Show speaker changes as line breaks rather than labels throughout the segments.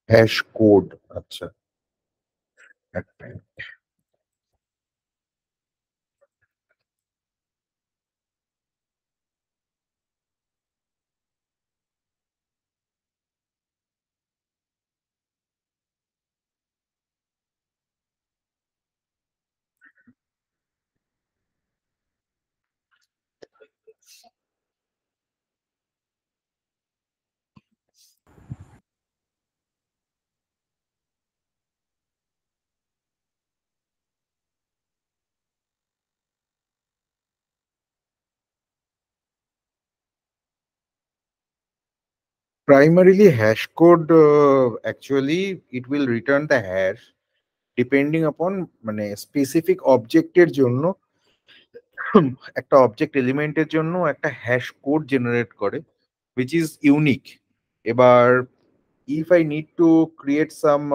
Hash code, আচ্ছা। Primarily, hash code actually it will return the hash depending upon মানে specific অবজেক্টের জন্য একটা অবজেক্ট এলিমেন্টের জন্য একটা হ্যাশ কোড জেনারেট করে which is unique. এবার if I need to create some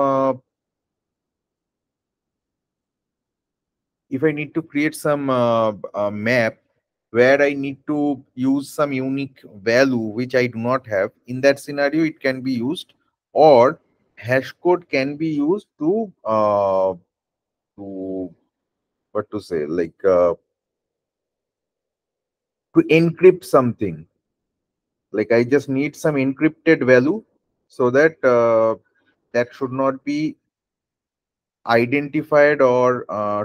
if I need to create some map where I need to use some unique value which I do not have, in that scenario, it can be used, or hash code can be used to what to say, like to encrypt something. Like I just need some encrypted value so that that should not be identified or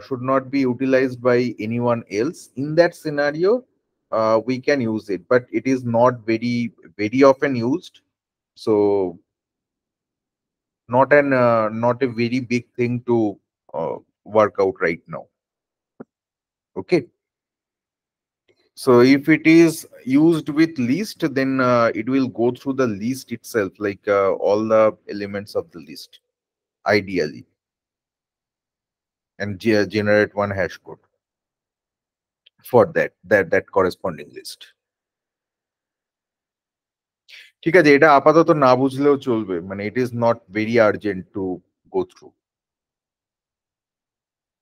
should not be utilized by anyone else. In that scenario, we can use it, but it is not very often used. So not a very big thing to work out right now. Okay. So if it is used with list, then it will go through the list itself, like all the elements of the list, ideally, and generate one hash code for that corresponding list. ঠিক আছে, এটা আপাতত না বুঝলেও চলবে, মানে it is not very urgent to go through.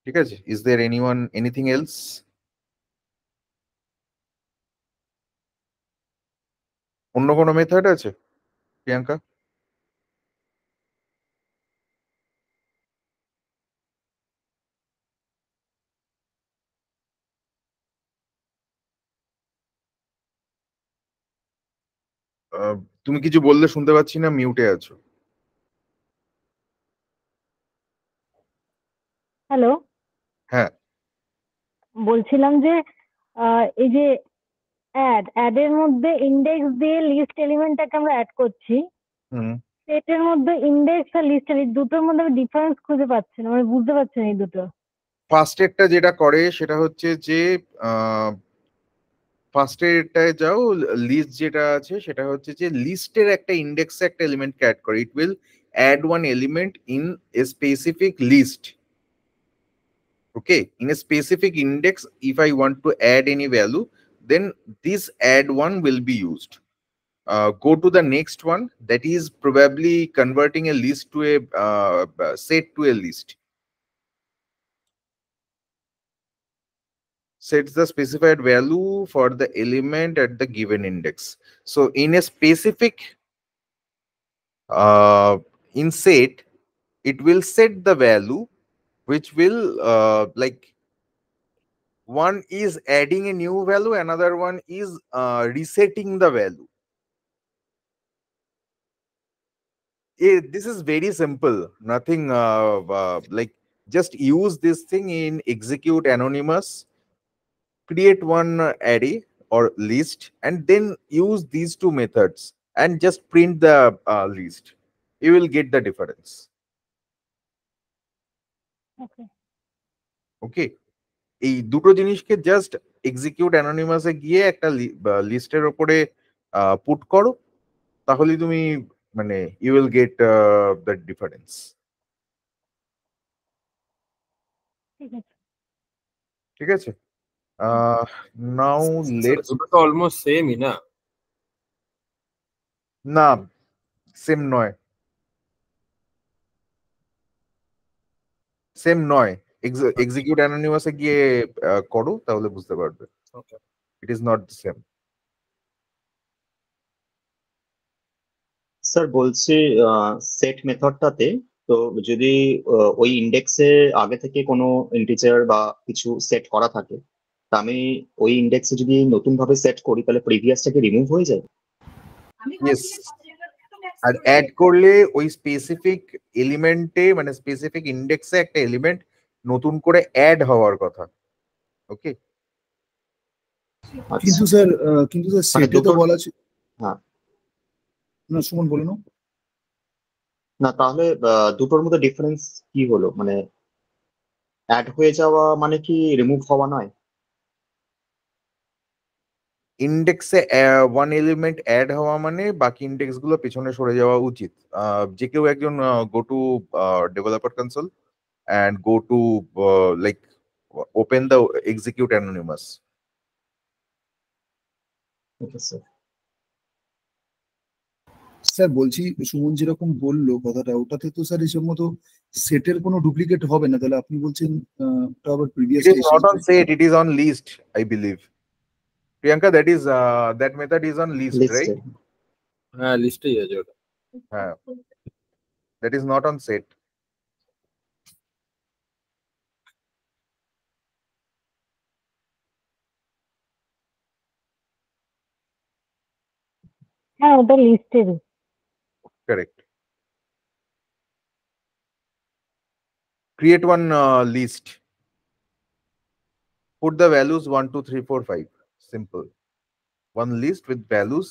ঠিক আছে, is there anyone anything else? অন্য কোনো মেথড আছে প্রিয়াঙ্কা? তুমি কিছু বললে শুনতে পাচ্ছি না, মিউটে আছো।
হ্যালো,
হ্যাঁ।
বলছিলাম যে এই যে অ্যাডের মধ্যে ইন্ডেক্স দিয়ে লিস্ট এলিমেন্টটাকে আমরা অ্যাড করছি,
হুম।
সেটের মধ্যে ইন্ডেক্স আর লিস্ট এই দুটোর মধ্যে আমি ডিফারেন্স খুঁজে পাচ্ছি না, মানে বুঝতে পারছি না এই দুটো।
ফার্স্ট এডটা যেটা করে সেটা হচ্ছে যে ফার্স্ট এডটায় যাও, লিস্ট যেটা আছে সেটা হচ্ছে যে লিস্টের একটা ইন্ডেক্সে একটা এলিমেন্টকে অ্যাড করে। It will add one element in a specific list. Okay, in a specific index, if I want to add any value, then this add one will be used. Go to the next one, that is probably converting a list to a set to a list. Sets the specified value for the element at the given index. So in a specific in set, it will set the value which will like one is adding a new value, another one is resetting the value. This is very simple, nothing like just use this thing in execute anonymous, create one array or list, and then use these two methods and just print the list. You will get the difference.
ওকে,
ওকে, এই দুটো জিনিসকে just execute অ্যানোনিমাসে গিয়ে একটা লিস্টের ওপরে put করো, তাহলে তুমি মানে you will get the difference.
ঠিক আছে।
ঠিক আছে, নাও লেটস।
দুটো তো অলমোস্ট সেমই না?
না, সেম নয়, সেম নয়। এক্সিকিউট অ্যানোনিমাসে গিয়ে করো, তাহলে বুঝতে পারবে।
Okay,
it is not same.
Sir বলছি সেট মেথডটাতে তো যদি ওই ইন্ডেক্সে আগে থেকে কোনো ইন্টিজার বা কিছু সেট করা থাকে, তা আমি ওই ইন্ডেক্সে যদি নতুন ভাবে সেট করি তাহলে প্রিভিয়াসটাকে রিমুভ হয়ে যায়।
ইয়েস, আর অ্যাড করলে ওই স্পেসিফিক এলিমেন্টে মানে স্পেসিফিক ইন্ডেক্সে একটা এলিমেন্ট নতুন করে অ্যাড হওয়ার কথা। ওকে,
আচ্ছা,
কিন্তু স্যার
মানে
সেটে তো
দুটোর,
বলা ছিল
হ্যাঁ,
না, সুমন বলুন।
না তাহলে দুটোর মধ্যে ডিফারেন্স কি হলো? মানে অ্যাড হয়ে যাওয়া মানে কি রিমুভ হওয়া নয়?
ইন্ডেক্সে ওয়ান এলিমেন্ট অ্যাড হওয়া মানে বাকি ইন্ডেক্স গুলো পেছনে সরে যাওয়া উচিত। যে কেউ একজন go to developer console and go to like open the execute anonymous.
Okay sir.
Sir বলছি, সুমন যেরকম বললো কথাটা, ওটাতে তো স্যার হিসেব মতো সেটের কোনো ডুপ্লিকেট হবে না, তাহলে আপনি বলছেন ওটা আবার
It
previous
is not on set, it is on list, I believe. Priyanka, that is that method is on list,
লিস্টে
right?
হ্যাঁ লিস্টেই আছে ওটা।
That is not on set.
হ্যাঁ, ওটা লিস্টেরই।
Correct. Create one list. Put the values 1, 2, 3, 4, 5. Simple. One list with values.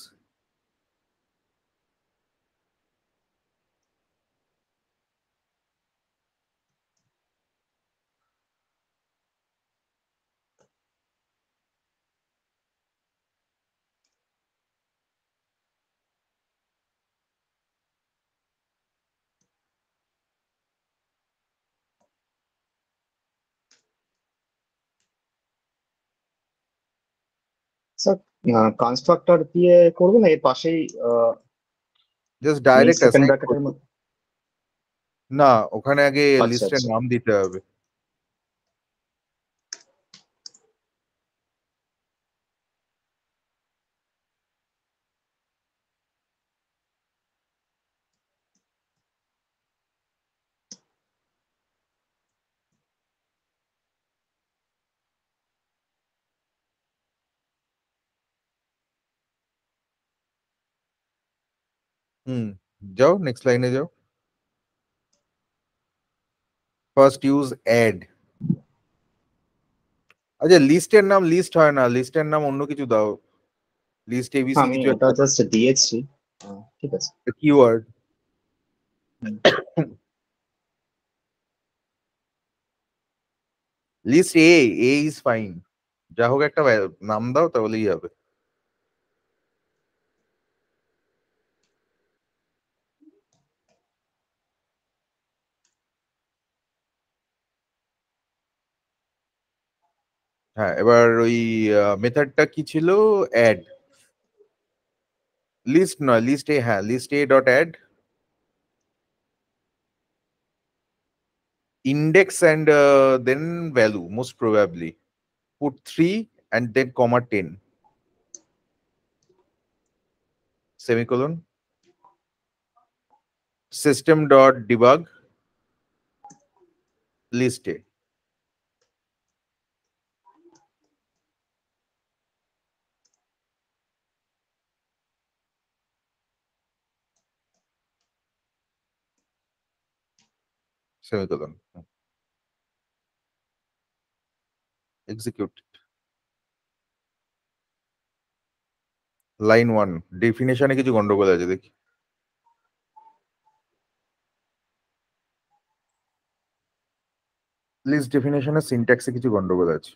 Sir constructor দিয়ে করবো না এর পাশেই
Just
main
direct
second
assign
ব্র্যাকেটের
করতে।
মধ্যে?
না, ওখানে আগে
আচ্ছা,
লিস্টের
আচ্ছা।
নাম দিতে হবে। হুম, যাও নেক্সট লাইনে যাও। First use add. আচ্ছা, লিস্টের নাম লিস্ট হয় না, লিস্টের নাম অন্য কিছু দাও। লিস্ট এবিসি
আমি
কিছু
ওটা
একটা
জাস্ট দিয়েছি। ঠিক আছে।
Keyword. List a, a is fine. যা হোক একটা নাম দাও তাহলেই হবে। হ্যাঁ, এবার ওই মেথডটা কি ছিল? অ্যাড। লিস্ট নয়, লিস্ট এ, হ্যাঁ list a dot add index and then value most probably. Put 3 and then comma 10 semicolon. System dot debug list a semicolon. Execute. Line 1 ডেফিনেশনে কিছু গন্ডগোল আছে দেখি। লিস্ট ডেফিনেশনের সিনট্যাক্সে কিছু গন্ডগোল আছে।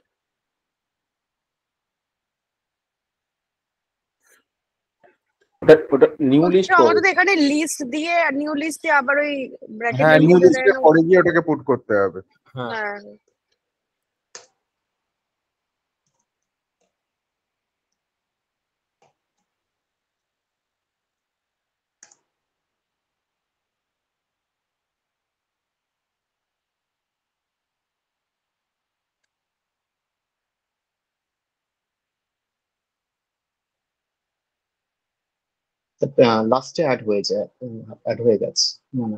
ওটা নিউ লিস্ট
আমাদের তো এখানে লিস্ট দিয়ে নিউ লিস্ট দিয়ে আবার ওই ব্র্যাকেট
হ্যাঁ, নিউ
মধ্যে
লিস্টে পরে গিয়ে ওটাকে পুট করতে হবে।
হ্যাঁ
লাস্টে অ্যাড হয়ে যায়, অ্যাড হয়ে গেছে, মানে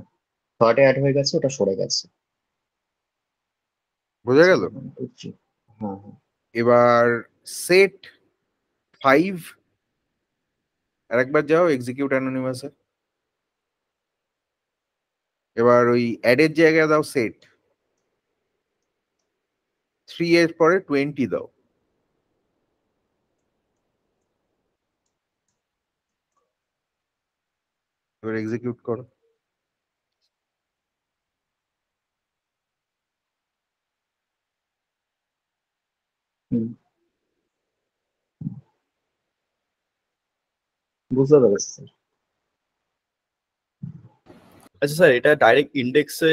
থার্ডে অ্যাড হয়ে গেছে, ওটা সরে গেছে।
বোঝা গেল?
হ্যাঁ হ্যাঁ।
এবার সেট 5 আরেকবার যাও এক্সিকিউট অ্যানোনিমাসে। এবার ওই অ্যাডের জায়গায় দাও সেট 3 এর পরে 20 দাও। এবার এক্সিকিউট করো।
হুম, বুঝতে পেরেছি স্যার।
আচ্ছা স্যার, এটা ডাইরেক্ট ইন্ডেক্সে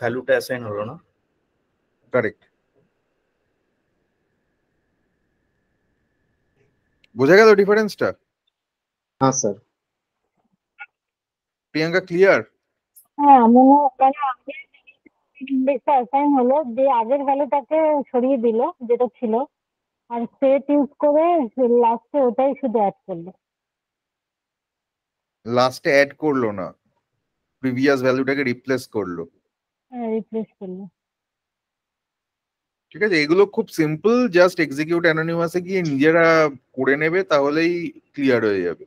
ভ্যালুটা অ্যাসাইন হলো না?
কারেক্ট। বোঝা গেল ডিফারেন্সটা?
হ্যাঁ স্যার।
প্রিয়াঙ্কা ক্লিয়ার?
হ্যাঁ মনে মানে আগের ইন্ডেক্সটা অ্যাসাইন হলো, যে আগের ভ্যালুটাকে সরিয়ে দিল যেটা ছিল, আর সেট ইউজ করে লাস্টে ওটাই শুধু অ্যাড করলো।
লাস্টে অ্যাড করলো না, প্রিভিয়াস ভ্যালুটাকে রিপ্লেস করলো।
হ্যাঁ রিপ্লেস করলো।
ঠিক আছে, এগুলো খুব সিম্পল, জাস্ট এক্সিকিউট অ্যানোনিমাসে গিয়ে নিজেরা করে নেবে, তাহলেই ক্লিয়ার হয়ে যাবে।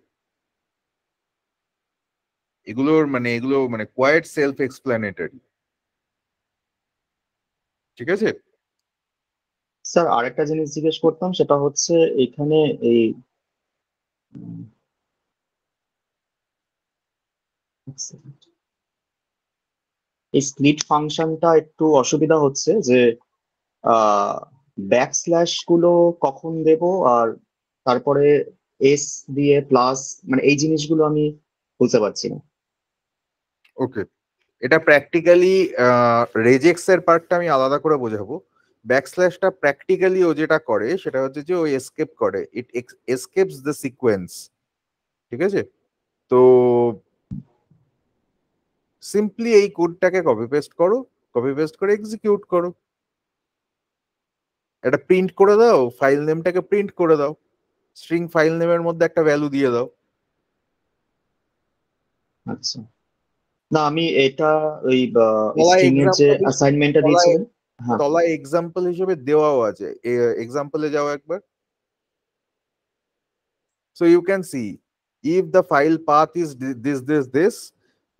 এগুলো মানে কোয়াইট সেলফ এক্সপ্ল্যানেটরি। ঠিক আছে।
স্যার আরেকটা জিনিস জিজ্ঞেস করতাম, সেটা হচ্ছে এখানে এই এক second। এই স্প্লিট ফাংশনটা একটু অসুবিধা হচ্ছে যে ব্যাক স্ল্যাশ গুলো কখন দেব, আর তারপরে এস দিয়ে প্লাস, মানে এই জিনিসগুলো আমি বুঝতে পারছি না।
ওকে, এটা প্র্যাকটিক্যালি রেজেক্স এর পার্টটা আমি আলাদা করে বোঝাবো। ব্যাকস্ল্যাশটা প্র্যাকটিক্যালি ও যেটা করে সেটা হচ্ছে যে ও এসকেপ করে, ইট এসকেপস দ্য সিকোয়েন্স। ঠিক আছে, তো সিম্পলি এই কোডটাকে কপি পেস্ট করো, কপি পেস্ট করে এক্সিকিউট করো। এটা প্রিন্ট করে দাও, ফাইল নেমটাকে প্রিন্ট করে দাও, স্ট্রিং ফাইল নেমের মধ্যে একটা ভ্যালু দিয়ে দাও।
আচ্ছা, না আমি এটা ওই
তলায়
স্ট্রিং এর যে
এক্সাম্পল,
অ্যাসাইনমেন্টটা দিয়েছিলেন। হ্যাঁ
তলায় এক্সাম্পল হিসেবে দেওয়াও আছে, এক্সাম্পলে যাও একবার। So you can see if the file path is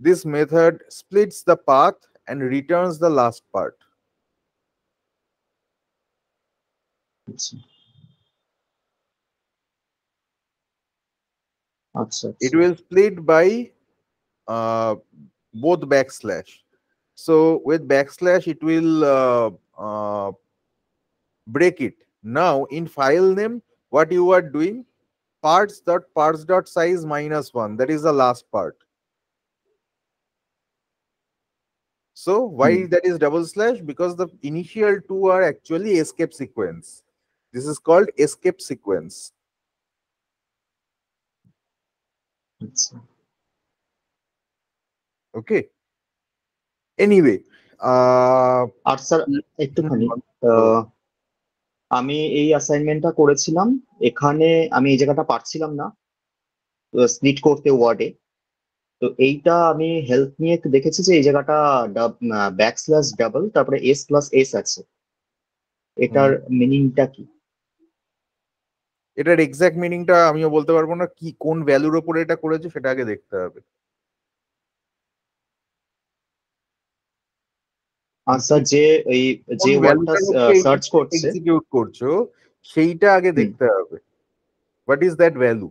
this method splits the path and returns the last part.
আচ্ছা আচ্ছা
It will split by both backslash. So with backslash it will break it. Now in file name what you are doing, parts.size -1, that is the last part. So why that is double slash? Because the initial two are actually escape sequence. This is called escape sequence.
আচ্ছা।
Okay. Anyway,
আর sir একটুখানি আমি এই অ্যাসাইনমেন্টটা করেছিলাম, এখানে আমি এই জায়গাটা পারছিলাম না স্প্লিট করতে ওয়ার্ডে। তো এইটা আমি হেল্প নিয়ে একটু দেখেছি যে এই জায়গাটা ব্যাকস্ল্যাশ ডাবল তারপরে এস প্লাস এস আছে, এটার মিনিংটা কি?
এটার এক্সাক্ট মিনিংটা আমিও বলতে পারবো না, কি কোন ভ্যালুর উপরে এটা করেছে সেটা আগে দেখতে হবে।
আচ্ছা, যে এই যে ওয়ার্ডটা সার্চ করছে
এক্সিকিউট করছো সেইটা আগে দেখতে হবে, হোয়াট ইজ দ্যাট ভ্যালু।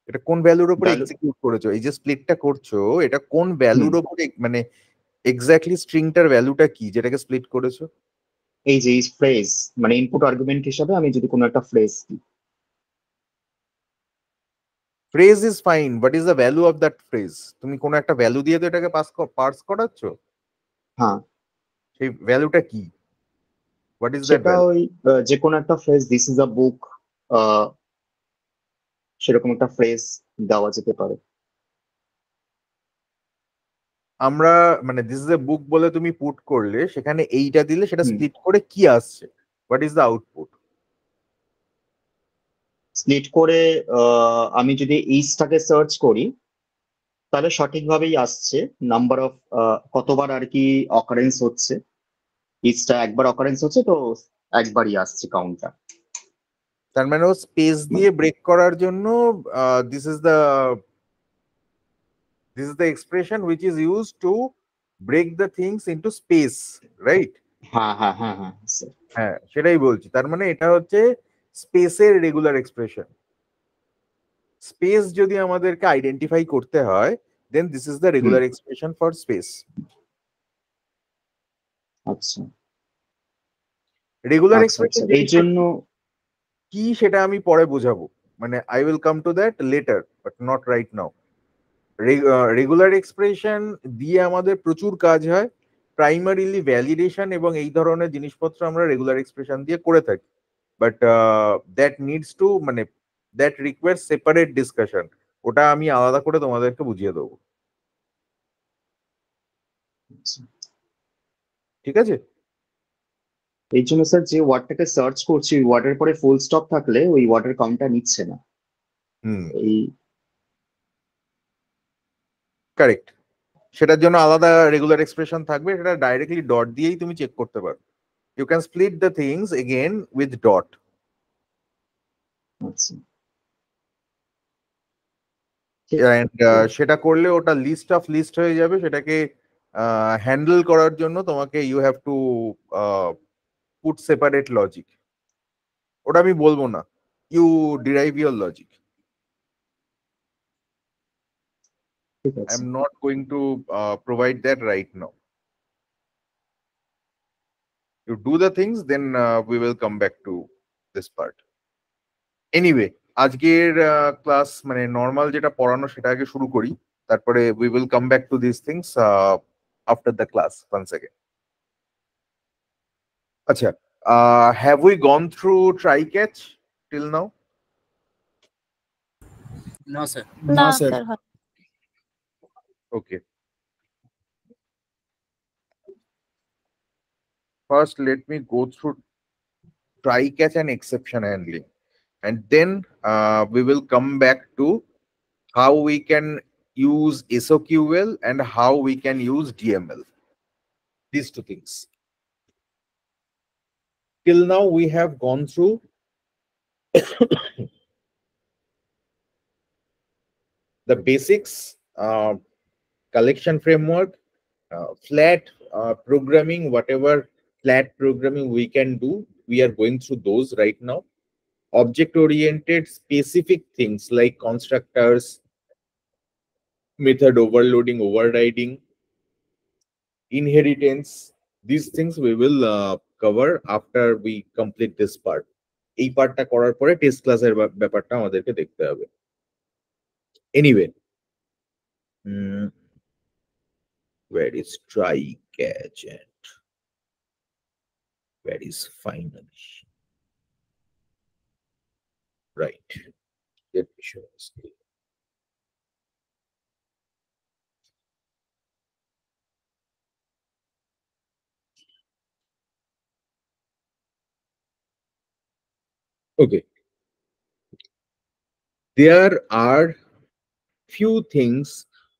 এটা কোন ভ্যালুর উপরে এক্সিকিউট করেছো, এই যে স্প্লিটটা করছো এটা কোন ভ্যালুর উপরে, মানে এক্স্যাক্টলি স্ট্রিংটার ভ্যালুটা কি যেটাকে স্প্লিট করেছো?
এই যে ফ্রেজ, মানে ইনপুট আর্গুমেন্ট হিসাবে আমি যদি কোনো একটা ফ্রেজ দিই।
Phrase is fine, but is the value of that phrase? তুমি কোনো একটা ভ্যালু দিয়ে তো এটাকে পার্স করাচ্ছো।
হ্যাঁ,
সেই ভ্যালুটা কি, হোয়াট ইজ দ্যাট
সেটা
ভ্যালু?
ওই যে কোনো একটা ফ্রেজ, দিস ইজ আ বুক, সেরকম একটা ফ্রেজ দেওয়া যেতে পারে।
আমরা মানে দিস ইজ এ বুক বলে তুমি পুট করলে সেখানে এইটা দিলে সেটা
হুম।
স্প্লিট করে কি আসছে, what is the output?
Split করে আমি যদি ইচটাকে সার্চ করি তাহলে সঠিকভাবেই আসছে। নাম্বার অফ কতবার আর কি অকারেন্স হচ্ছে, ইচটা একবার অকারেন্স হচ্ছে তো একবারই আসছে কাউন্টটা।
তার মানে ও স্পেস দিয়ে ব্রেক করার জন্য this is the expression which is use to break the things into space, right?
হ্যাঁ হ্যাঁ হ্যাঁ হ্যাঁ স্যার।
হ্যাঁ, সেটাই বলছি। তার মানে এটা হচ্ছে স্পেসের রেগুলার এক্সপ্রেশন। স্পেস যদি আমাদেরকে আইডেন্টিফাই করতে হয়, then this is the regular expression for space.
আচ্ছা
রেগুলার
আচ্ছা
এক্সপ্রেশন
আচ্ছা, এই জন্য
কি সেটা আমি পরে বোঝাবো, মানে I will come to that later but not right now. Regular expression দিয়ে আমাদের প্রচুর কাজ হয়, প্রাইমারিলি ভ্যালিডেশন এবং এই ধরনের জিনিসপত্র আমরা রেগুলার এক্সপ্রেশন দিয়ে করে থাকি, বাট দ্যাট নিডস টু মানে দ্যাট রিকোয়ার্স সেপারেট ডিসকাশন। ওটা আমি আলাদা করে তোমাদেরকে বুঝিয়ে দেবো, ঠিক আছে?
এই জন্য স্যার যে ওয়ার্ডটাকে সার্চ করছি ওই ওয়ার্ডের পরে ফুল স্টপ থাকলে ওই ওয়ার্ডের কাউন্টটা নিচ্ছে না। এই
কারেক্ট। সেটার জন্য আলাদা রেগুলার এক্সপ্রেশন থাকবে, সেটা ডাইরেক্টলি ডট দিয়েই তুমি চেক করতে পারো। You can split the things again with dot.
আচ্ছা
সেটা করলে ওটা লিস্ট অফ লিস্ট হয়ে যাবে। সেটাকে হ্যান্ডেল করার জন্য তোমাকে you have to put separate logic. ওটা আমি বলবো না, ইউ ডিরাইভ ইউর লজিক।
ঠিক
I
আছে।
am not going to provide that right now. You do the things, then we will come back to this part. Anyway, আজকের class মানে normal যেটা পড়ানো সেটা আগে শুরু করি, তারপরে we will come back to these things after the class once again. আচ্ছা, have we gone through try catch till now?
No, sir.
না sir.
Okay. First, let me go through try catch and exception handling, and then we will come back to how we can use SOQL and how we can use DML. These two things. Till now, we have gone through the basics, collection framework, flat programming, whatever flat programming we can do. We are going through those right now. Object-oriented specific things like constructors, method overloading, overriding, inheritance. These things we will cover after we complete this part. এই পার্টটা করার পরে test ক্লাসের ব্যাপারটা আমাদেরকে দেখতে হবে। Anyway, where is try catch and where is finally? Right. Let me show you screen. Okay. There are few things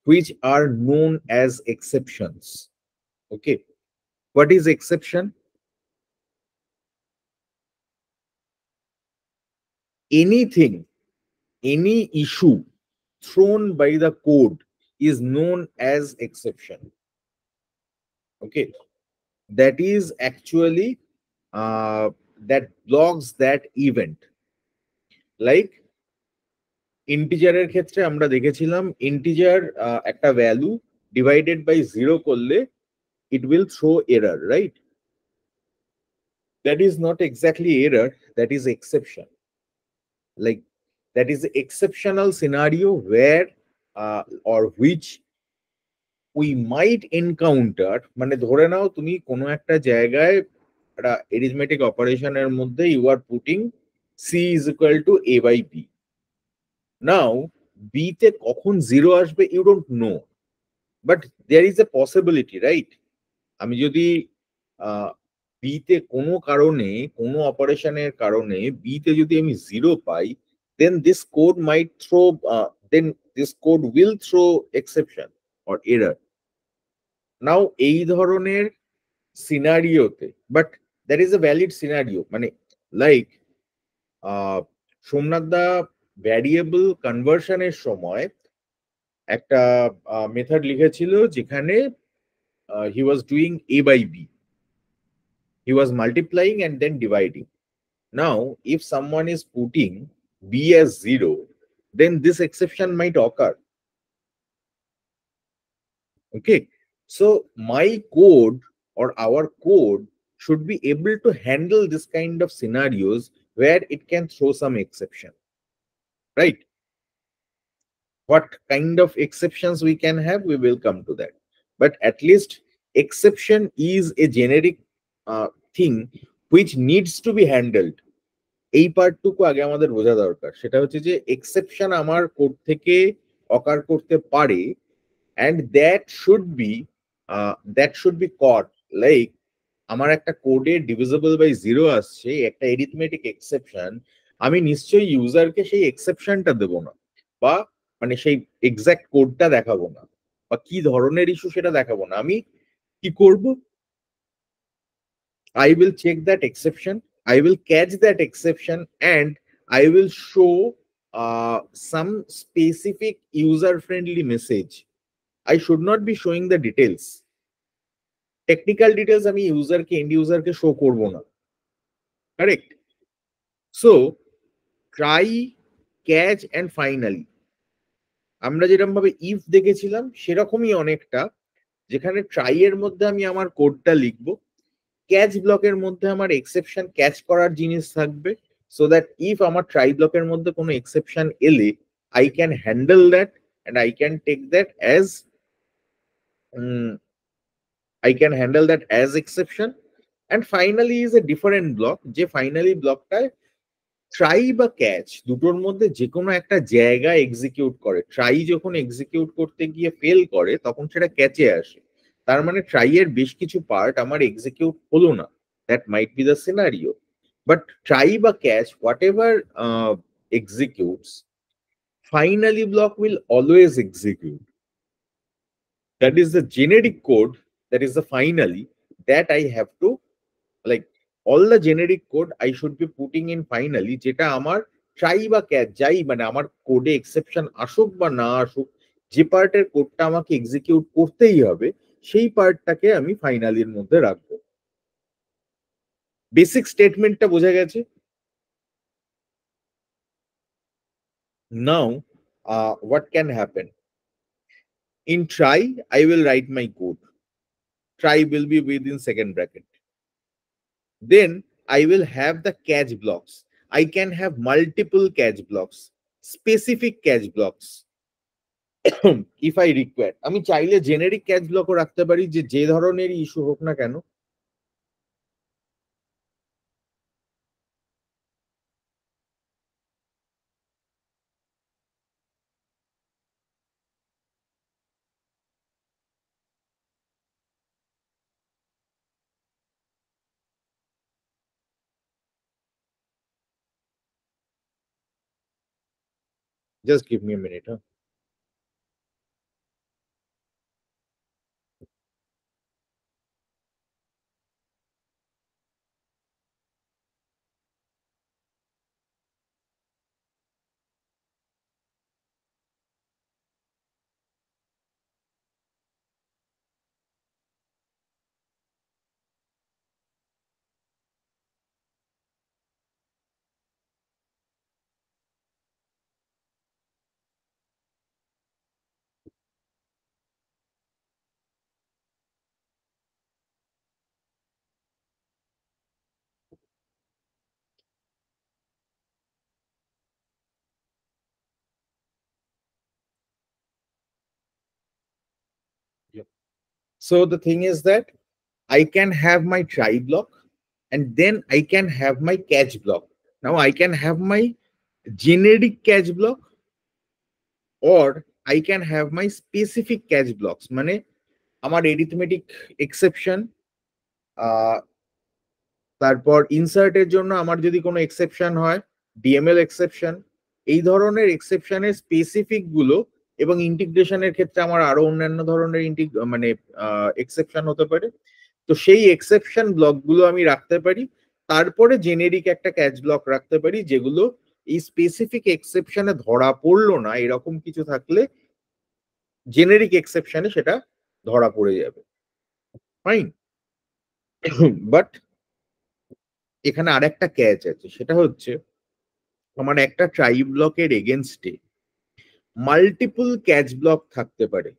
which are known as exceptions. Okay. What is exception? Anything, any issue thrown by the code is known as exception. Okay. That is actually that blocks that event. Like ইন্টিজারের ক্ষেত্রে আমরা দেখেছিলাম integer একটা value divided by 0 করলে it will throw error, right? That is not exactly error, that is exception. Like that is exceptional scenario where or which we might encounter, মানে ধরে নাও তুমি কোনো একটা জায়গায় একটা এরিথমেটিক অপারেশনের মধ্যে you are putting c is equal to a by b. Now b তে কখন 0 আসবে you don't know, but there is a possibility, right? আমি যদি বি তে কোনো কারণে, কোনো অপারেশনের কারণে বি তে যদি আমি 0 পাই, then this code might throw then this code will throw exception or error. Now এই ধরনের সিনারিওতে, but that is a valid scenario, মানে লাইক সোমনাথ দা ভ্যারিয়েবল কনভার্সনের সময় একটা মেথড লিখেছিল যেখানে he was doing a by b, he was multiplying and then dividing. Now if someone is putting b as 0, then this exception might occur. Okay, so my code or our code should be able to handle this kind of scenarios where it can throw some exception, right? What kind of exceptions we can have, we will come to that, but at least exception is a generic thing which needs to be handled. এই পার্টটুকু আগে আমাদের বোঝা দরকার, সেটা হচ্ছে যে exception আমার code থেকে অকার করতে পারে, and that should be caught. Like আমার একটা কোডে ডিভিজিবল বাই 0 আসছে, একটা এরিথমেটিক এক্সেপশন, আমি নিশ্চয়ই ইউজারকে সেই এক্সেপশনটা দেবো না, বা মানে সেই এক্সাক্ট কোডটা দেখাবো না, বা কি ধরনের ইস্যু সেটা দেখাবো না। আমি কি করব? I will check that exception, I will catch that exception, and I will show some specific user-friendly message. I should not be showing the details. Technical details আমি ইউজারকে, এন্ড ইউজারকে শো করব না, correct? So try, catch and finally আমরা যেরকম ভাবে if দেখেছিলাম সেরকমই অনেকটা, যেখানে ট্রাই এর মধ্যে আমি আমার কোডটা লিখবো, ক্যাচ ব্লকের মধ্যে আমার এক্সেপশন ক্যাচ করার জিনিস থাকবে, সো দ্যাট ইফ আমার ট্রাই ব্লকের মধ্যে কোনো এক্সেপশন এলে I can handle that and I can take that as exception. And finally is a different block, যে ফাইনালি ব্লকটায় ট্রাই বা ক্যাচ দুটোর মধ্যে যে কোনো একটা জায়গা এক্সিকিউট করে। ট্রাই যখন এক্সিকিউট করতে গিয়ে ফেল করে তখন সেটা ক্যাচে আসে, তার মানে ট্রাই এর বেশ কিছু পার্ট আমার এক্সিকিউট হলো না, that might be the scenario. But try বা catch whatever executes, finally block will always execute. That is the generic code, that is the finally, that I have to, like all the generic code I should be putting in finally, যেটা আমার try বা catch যাই মানে আমার কোডে exception আসুক বা না আসুক, যে পার্টের কোডটা আমাকে এক্সিকিউট করতেই হবে সেই পার্টটাকে আমি ফাইনালির মধ্যে রাখবো। বেসিক স্টেটমেন্টটা বোঝা গেছে? Now what can happen? In try I will write my code, try will be within second bracket, then I will have the catch blocks. I can have multiple catch blocks, specific catch blocks if I require. আমি চাইলে generic catch ব্লকও রাখতে পারি, যে ধরনের issue হোক না কেন। Just give me a minute, huh? So the thing is that I can have my try block and then I can have my catch block. Now I can have my generic catch block or I can have my specific catch blocks, মানে আমার arithmetic exception, তারপর ইনসার্টের জন্য আমার যদি কোনো exception হয়, DML exception, এই ধরনের এক্সেপশনের স্পেসিফিক গুলো, এবং ইন্টিগ্রেশনের ক্ষেত্রে আমার আরো অন্যান্য ধরনের মানে এক্সেপশন হতে পারে, তো সেই এক্সেপশন ব্লক গুলো আমি রাখতে পারি। তারপরে জেনেরিক একটা ক্যাচ ব্লক রাখতে পারি, যেগুলো এই স্পেসিফিক এক্সেপশনে ধরা পড়লো না এরকম কিছু থাকলে জেনেরিক এক্সেপশনে সেটা ধরা পড়ে যাবে। ফাইন। বাট এখানে আরেকটা ক্যাচ আছে, সেটা হচ্ছে আমার একটা ট্রাই ব্লকের এগেনস্টে মাল্টিপল ক্যাচ ব্লক থাকতে পারে।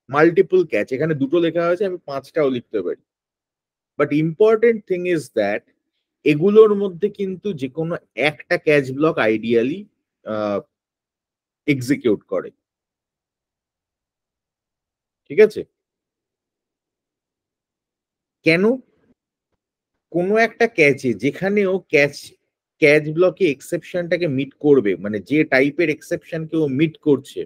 মাল্টিপল ক্যাচ, এখানে দুটো লেখা হয়েছে, আমি 5টাও লিখতে পারি। But important thing is that এগুলোর মধ্যে কিন্তু যে কোনো একটা ক্যাচ ব্লক আইডিয়ালি এক্সিকিউট করে। ঠিক আছে? কেন? কোনো একটা ক্যাচে যেখানেও ক্যাচ ব্লকে এক্সেপশনটাকে মিট করবে, মানে যে টাইপের এক্সেপশনকে ও মিট করছে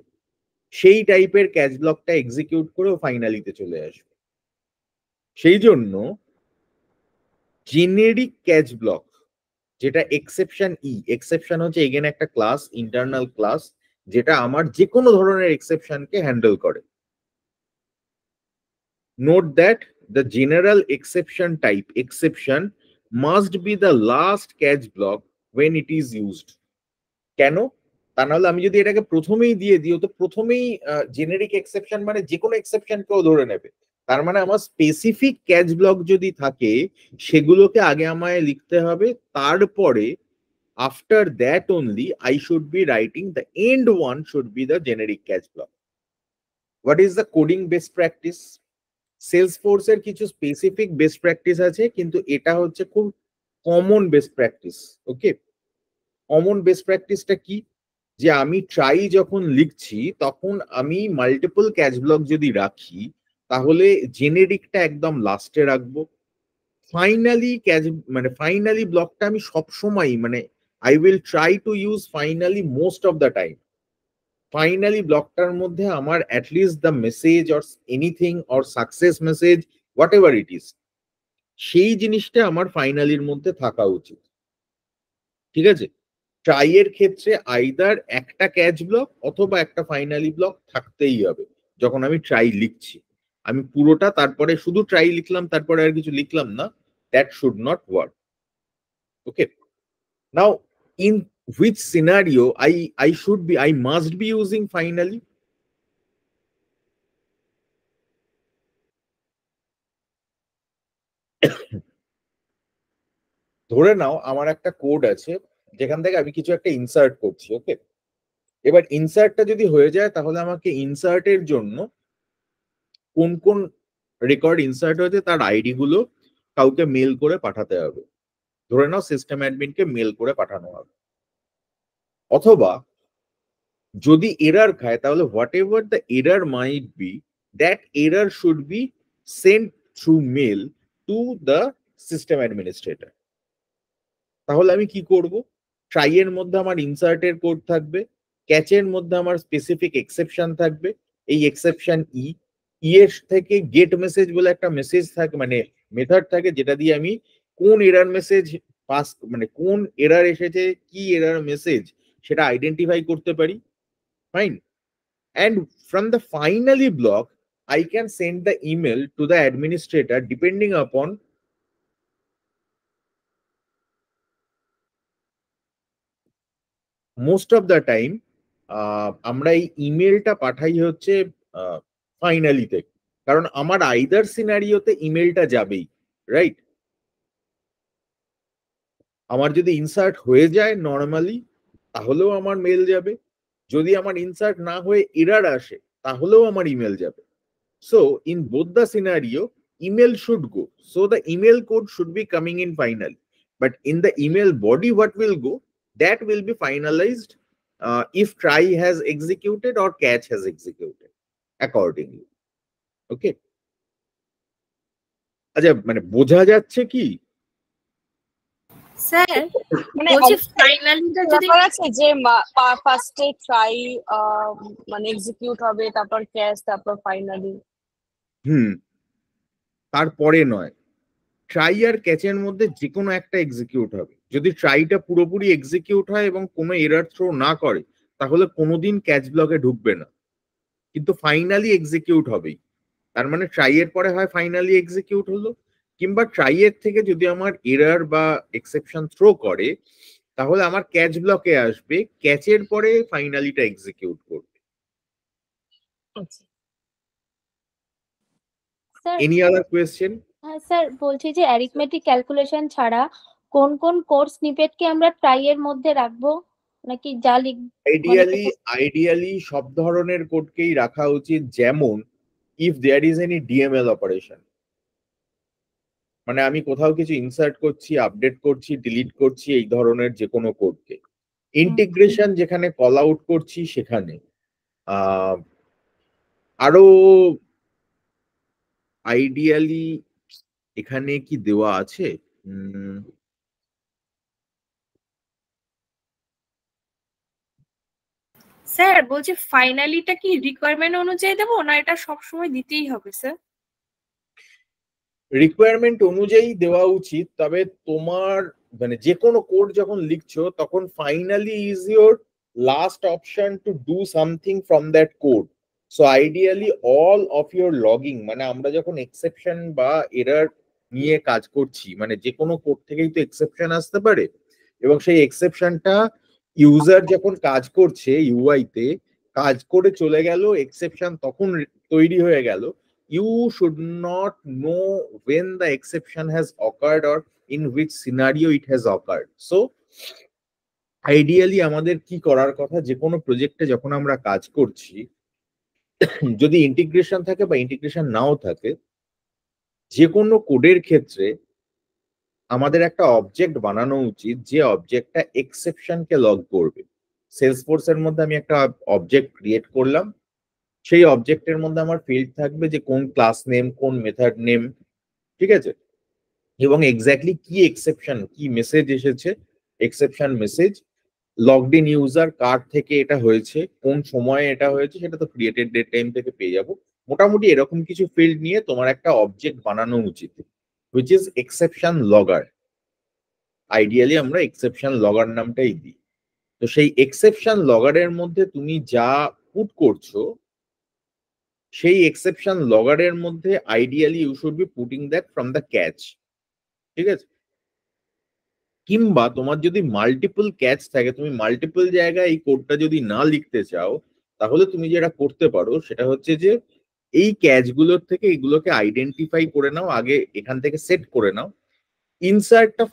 সেই টাইপের ক্যাচ ব্লকটা এক্সিকিউট করে ও ফাইনালিতে চলে আসবে। সেই জন্য জেনেরিক ক্যাচ ব্লক, যেটা এক্সেপশন এক্সেপশন হচ্ছে এগেন একটা ক্লাস, ইন্টারনাল ক্লাস, যেটা আমার যে কোনো ধরনের এক্সেপশনকে হ্যান্ডেল করে। Note that the general exception type exception must be the last catch block when it is used. কেন? তা নাহলে আমি যদি এটাকে প্রথমেই দিয়ে দিই, তো প্রথমেই জেনেরিক এক্সেপশন মানে যে কোনো এক্সেপশন কেও ধরে নেবে। তার মানে আমার স্পেসিফিক ক্যাচ ব্লক যদি থাকে সেগুলোকে আগে আমায় লিখতে হবে, তারপরে after that only I should be writing the end one should be the generic catch block. What is the coding best practice? Salesforce এর কিছু স্পেসিফিক বেস্ট প্র্যাকটিস আছে, কিন্তু এটা হচ্ছে খুব কমন বেস্ট প্র্যাকটিস। ওকে, কমন বেস্ট প্র্যাকটিসটা কি? যে আমি ট্রাই যখন লিখছি তখন আমি মাল্টিপল ক্যাচ ব্লক যদি রাখি তাহলে জেনেরিকটা একদম লাস্টে রাখবো। ফাইনালি ব্লকটা আমি সবসময় মানে I will try to use finally most of the time. Finally ব্লকটার মধ্যে আমার at least the message or anything or success message whatever it is, সেই জিনিসটা আমার ফাইনালির মধ্যে থাকা উচিত। ঠিক আছে? ট্রাই এর ক্ষেত্রে আইদার একটা ক্যাচ ব্লক অথবা একটা ফাইনালি ব্লক থাকতেই হবে। যখন আমি ট্রাই লিখছি আমি পুরোটা তারপরে শুধু ট্রাই লিখলাম তারপরে আর কিছু লিখলাম না, that should not work. Okay, now in which scenario I must be using finally? ধরে নাও আমার একটা কোড আছে যেখান থেকে আমি কিছু একটা ইনসার্ট করছি। ওকে, এবার ইনসার্টটা যদি হয়ে যায় তাহলে আমাকে ইনসার্টের জন্য কোন কোন রেকর্ড ইনসার্ট হয়েছে তার আইডি গুলো কাউকে মেল করে পাঠাতে হবে। ধরে নাও সিস্টেম অ্যাডমিনকে মেল করে পাঠানো হবে। অথবা যদি এরর খায় তাহলে whatever the error might be, that error should be sent through mail to the system administrator. তাহলে আমি কি করব? ট্রাই এর মধ্যে আমার ইনসার্টের কোড থাকবে, ক্যাচের মধ্যে আমার স্পেসিফিক এক্সেপশন থাকবে, এই এক্সেপশন এর থেকে গেট মেসেজ বলে একটা মেসেজ থাকে, মানে মেথড থাকে, যেটা দিয়ে আমি কোন এরর মেসেজ পাস মানে কোন এরর এসেছে, কি এরর মেসেজ সেটা আইডেন্টিফাই করতে পারি। Fine. And from the finally block, I can send the email to the administrator depending upon most of the time আমরা এই ইমেলটা পাঠাই হচ্ছে ফাইনালিতে, কারণ আমার আইদার সিনারিওতে ইমেলটা যাবেই, রাইট? আমার যদি ইনসার্ট হয়ে যায় নর্মালি তাহলেও আমার মেল যাবে, যদি আমার ইনসার্ট না হয়ে এরর আসে তাহলেও আমার ইমেল যাবে। So in both the scenario, email should go. So the email code should be coming in finally. But in the email body, what will go? That will be finalized if try has executed or catch has executed accordingly. Okay. আচ্ছা, মানে বোঝা যাচ্ছে কি?
Sir
মানে
বলছি ফাইনালিটা যদি
ব্যাপার আছে যে ফার্স্টে ট্রাই মানে এক্সিকিউট হবে, তারপর ক্যাচ, তারপর ফাইনালি।
তারপরে নয়, ট্রাই আর ক্যাচের মধ্যে যে কোনো একটা এক্সিকিউট হবে। যদি ট্রাইটা পুরোপুরি এক্সিকিউট হয় এবং কোনো এরার থ্রো না করে, তাহলে কোনোদিন ক্যাচ ব্লকে ঢুকবে না, কিন্তু ফাইনালি এক্সিকিউট হবেই। তার মানে ট্রাই এর পরে হয় ফাইনালি এক্সিকিউট হলো, কিংবা ট্রাই এর থেকে যদি আমার এরার বা এক্সেপশন থ্রো করে, তাহলে আমার ক্যাচ ব্লকে আসবে, ক্যাচের পরে ফাইনালিটা এক্সিকিউট করবে।
Sir
any other question?
হ্যাঁ স্যার, বলছি যে অ্যারিথমেটিক ক্যালকুলেশন ছাড়া কোন কোন কোড স্নিপেটকে আমরা ট্রাই এর মধ্যে রাখবো, নাকি যা লিখ
আইডিয়ালি সব ধরনের কোডকেই রাখা উচিত, যেমন if there is any DML operation, মানে আমি কোথাও কিছু ইনসার্ট করছি, আপডেট করছি, ডিলিট করছি, এই ধরনের যে কোনো কোডকে। ইন্টিগ্রেশন যেখানে কল আউট করছি সেখানে। আরো আইডিয়ালি এখানে কি দেওয়া আছে?
স্যার বলছি ফাইনালিটা কি রিকোয়ারমেন্ট অনুযায়ী দেবো, না এটা সবসময় দিতেই হবে স্যার?
রিকোয়ারমেন্ট অনুযায়ী দেওয়া উচিত, তবে তোমার মানে যে কোনো কোড যখন লিখছো তখন finally is your last option to do something from that code. So ideally all of your logging, মানে আমরা যখন এক্সেপশন বা এরার নিয়ে কাজ করছি, মানে যে কোনো কোড থেকেই তো এক্সেপশন আসতে পারে, এবং সেই এক্সেপশনটা ইউজার যখন কাজ করছে ইউআই তে, কাজ করে চলে গেল, এক্সেপশন তখন তৈরি হয়ে গেল, you should not know when the exception has occurred or in which scenario it has occurred. So ideally আমাদের কি করার কথা, যে কোনো প্রজেক্টে যখন আমরা কাজ করছি, যদি ইন্টিগ্রেশন থাকে বা ইন্টিগ্রেশন নাও থাকে, যে কোনো কোডের ক্ষেত্রে আমাদের একটা অবজেক্ট বানানো উচিত যে অবজেক্টটা এক্সেপশনকে লগ করবে। সেলসফোর্স এর মধ্যে আমি একটা অবজেক্ট ক্রিয়েট করলাম, সেই অবজেক্টের মধ্যে আমার ফিল্ড থাকবে যে কোন ক্লাস নেম, কোন মেথড নেম, ঠিক আছে, এবং এক্স্যাক্টলি কি এক্সেপশন, কি মেসেজ এসেছে, exception message, logged in user কার থেকে এটা হয়েছে, কোন সময়ে এটা হয়েছে, সেটা তো ক্রিয়েটেড ডেট টাইম থেকে পেয়ে যাবো। মোটামুটি এরকম কিছু ফিল্ড নিয়ে তোমার একটা অবজেক্ট বানানো উচিত, হুইচ ইজ এক্সেপশন লগার। আইডিয়ালি আমরা এক্সেপশন লগার নামটাই দিই। তো সেই এক্সেপশন লগারের মধ্যে তুমি যা পুট করছো, সেই এক্সেপশন লগারের মধ্যে ideally you should be putting that from the catch, ঠিক আছে? কিংবা তোমার যদি মাল্টিপল ক্যাচ থাকে, তুমি মাল্টিপল জায়গায় এই কোডটা যদি না লিখতে চাও, তাহলে তুমি যেটা করতে পারো সেটা হচ্ছে যে এই ক্যাচগুলোর থেকে এগুলোকে আইডেন্টিফাই করে নাও, আগে এখান থেকে সেট করে নাও, ইনসার্টটা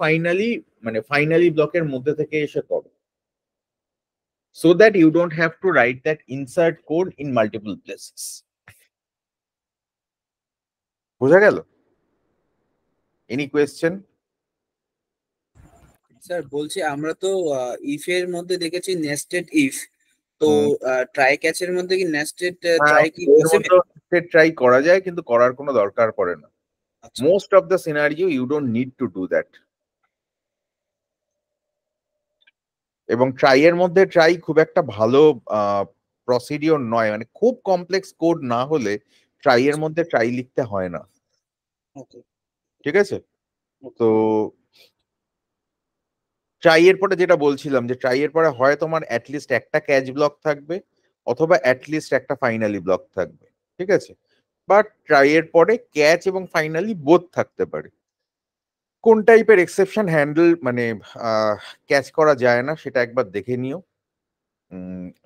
ফাইনালি ব্লকের মধ্যে থেকে এসে করো, so that you don't have to write that insert code in multiple places. বোঝা গেল? Any question?
স্যার বলছি আমরা তো ইফ এর মধ্যে দেখেছি নেস্টেড ইফ, তো ট্রাই ক্যাচের মধ্যে কি নেস্টেড ট্রাই কি পসিবল?
ট্রাই করা যায়, কিন্তু করার কোনো দরকার পড়ে না। Most of the scenario you don't need to do that. এবং ট্রাই এর মধ্যে ট্রাই খুব একটা ভালো প্রসিডিওর নয়, মানে খুব কমপ্লেক্স কোড না হলে ট্রাই এর মধ্যে ট্রাই লিখতে হয় না, ঠিক আছে? তো ট্রাই এর পরে যেটা বলছিলাম, যে ট্রাই এর পরে হয় তোমার অ্যাটলিস্ট একটা ক্যাচ ব্লক থাকবে, অথবা অ্যাটলিস্ট একটা ফাইনালি ব্লক থাকবে, ঠিক আছে? বাট ট্রাই এর পরে ক্যাচ এবং ফাইনালি বোথ থাকতে পারে। কোন টাইপের এক্সেপশন হ্যান্ডেল মানে ক্যাচ করা যায় না সেটা একবার দেখে নিও,